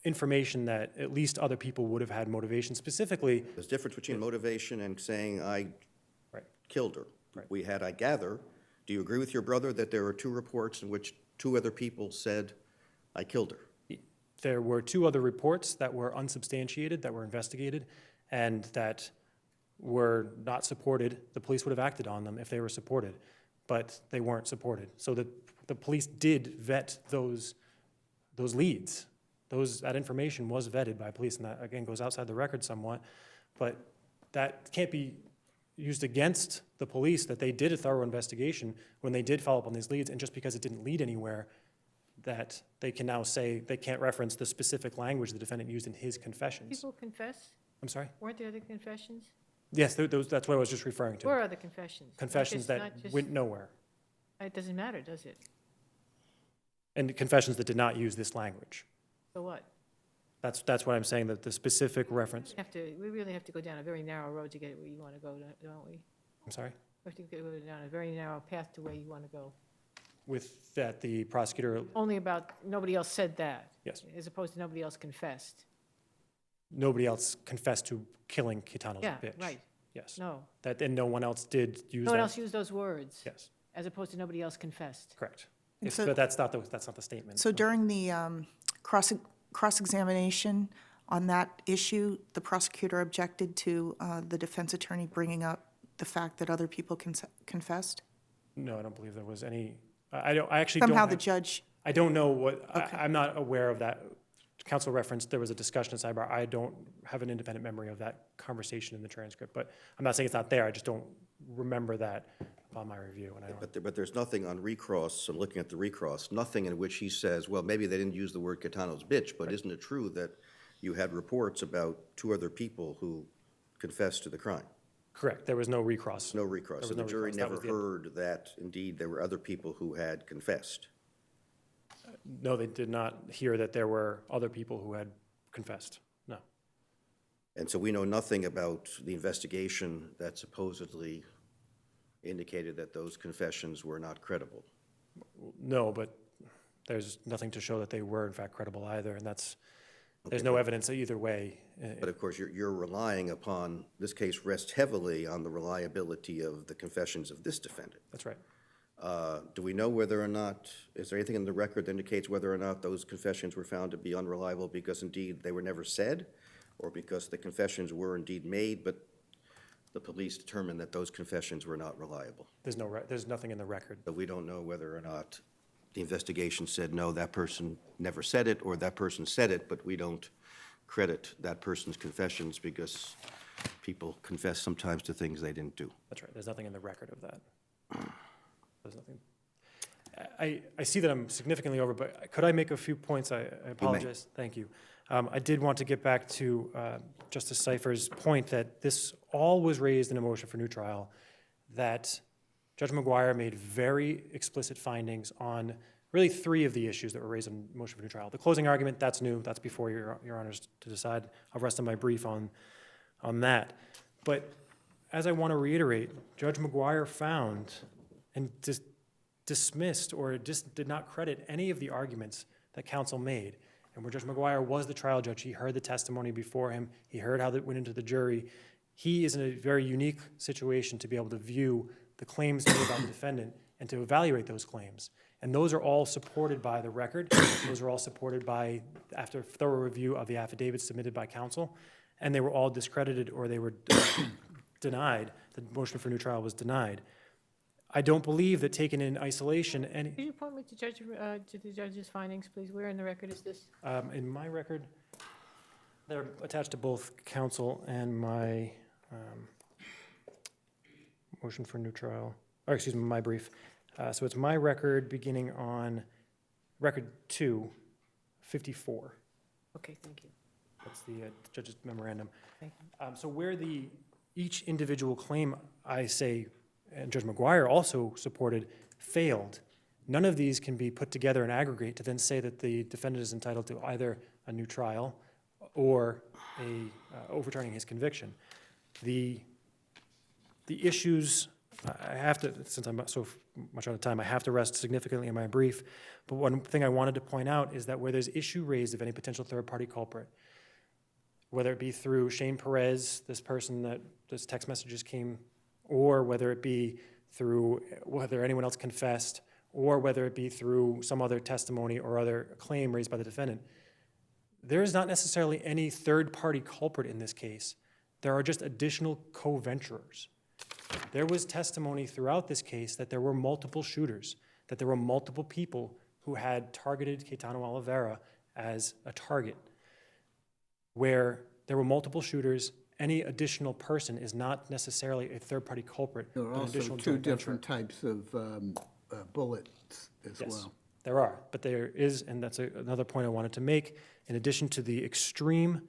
information that at least other people would have had motivation, specifically. There's a difference between motivation and saying, I Right. killed her. Right. We had, I gather, do you agree with your brother that there were 2 reports in which 2 other people said, I killed her? There were 2 other reports that were unsubstantiated, that were investigated, and that were not supported. The police would have acted on them if they were supported, but they weren't supported. So the police did vet those leads. That information was vetted by police, and that, again, goes outside the record somewhat, but that can't be used against the police, that they did a thorough investigation when they did follow up on these leads, and just because it didn't lead anywhere, that they can now say they can't reference the specific language the defendant used in his confessions. People confess? I'm sorry? Weren't there other confessions? Yes, that's what I was just referring to. Where are the confessions? Confessions that went nowhere, It doesn't matter, does it? and confessions that did not use this language. So what? That's what I'm saying, that the specific reference, We really have to go down a very narrow road to get where you want to go, don't we? I'm sorry, We have to go down a very narrow path to where you want to go. with that the prosecutor, Only about, nobody else said that. Yes. As opposed to nobody else confessed. nobody else confessed to killing Kitano's Yeah, bitch. right. Yes. No. And no one else did use No one that. else used those words. Yes, As opposed to nobody else confessed. correct. And If- so- But that's not the statement. So during the cross-examination on that issue, the prosecutor objected to the defense attorney bringing up the fact that other people confessed? No, I don't believe there was any, I actually don't Somehow the have- judge, I don't know what, Okay. I'm not aware of that. Counsel referenced there was a discussion in sidebar. I don't have an independent memory of that conversation in the transcript, but I'm not saying it's not there. I just don't remember that upon my review, and I don't. But there's nothing on recross, I'm looking at the recross, nothing in which he says, well, maybe they didn't use the word Kitano's bitch, but isn't it true that you had reports about 2 other people who confessed to the crime? Correct, there was no recross. No recross, There was and the no jury recross. That never was the- heard that indeed there were other people who had confessed. No, they did not hear that there were other people who had confessed, no. And so we know nothing about the investigation that supposedly indicated that those confessions were not credible. No, but there's nothing to show that they were in fact credible either, and there's no evidence either way. But of course, you're relying upon, this case rests heavily on the reliability of the confessions of this defendant. That's right. Do we know whether or not, is there anything in the record that indicates whether or not those confessions were found to be unreliable because indeed they were never said, or because the confessions were indeed made, but the police determined that those confessions were not reliable? There's nothing in the record. But we don't know whether or not the investigation said, no, that person never said it, or that person said it, but we don't credit that person's confessions because people confess sometimes to things they didn't do. That's right, there's nothing in the record of that. There's nothing. I see that I'm significantly over, but could I make a few points? I apologize. Thank you. I did want to get back to Justice Cipher's point that this all was raised in a motion for new trial, that Judge McGuire made very explicit findings on really 3 of the issues that were raised in motion for new trial. The closing argument, that's new. That's before your honors to decide. I'll rest on my brief on that. But as I want to reiterate, Judge McGuire found and dismissed or just did not credit any of the arguments that counsel made. And where Judge McGuire was the trial judge, he heard the testimony before him, he heard how that went into the jury. He is in a very unique situation to be able to view the claims made by the defendant and to evaluate those claims. And those are all supported by the record. Those are all supported by, after thorough review of the affidavits submitted by counsel, and they were all discredited or they were denied. The motion for new trial was denied. I don't believe that taken in isolation, any, Could you point me to the judge's findings, please? Where in the record is this? in my record, they're attached to both counsel and my motion for new trial, or excuse me, my brief. So it's my record beginning on record 2, 54. Okay, thank you. That's the judge's memorandum. Thank you. So where each individual claim, I say, and Judge McGuire also supported, failed, none of these can be put together and aggregate to then say that the defendant is entitled to either a new trial or overturning his conviction. The issues I have to, since I'm so much out of time, I have to rest significantly in my brief. But one thing I wanted to point out is that where there's issue raised of any potential third-party culprit, whether it be through Shane Perez, this person that this text messages came, or whether it be through whether anyone else confessed, or whether it be through some other testimony or other claim raised by the defendant, there is not necessarily any third-party culprit in this case. There are just additional co-venturers. There was testimony throughout this case that there were multiple shooters, that there were multiple people who had targeted Caetano Oliveira as a target. Where there were multiple shooters, any additional person is not necessarily a third-party culprit. There are but an also additional two joint venture. different types of bullets as Yes, well. there are, but there is, and that's another point I wanted to make, in addition to the extreme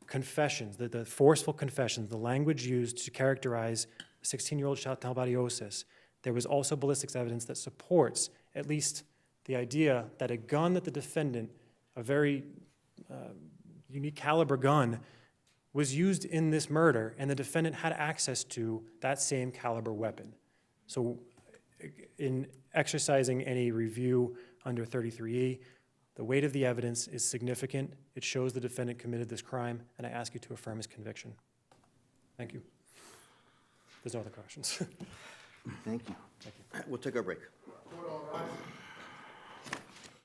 confessions, the forceful confessions, the language used to characterize 16-year-old Chantal Barriosis, there was also ballistics evidence that supports at least the idea that a gun that the defendant, a very unique caliber gun, was used in this murder, and the defendant had access to that same caliber weapon. So in exercising any review under 33E, the weight of the evidence is significant. It shows the defendant committed this crime, and I ask you to affirm his conviction. Thank you. There's no other questions. Thank you. We'll take our break.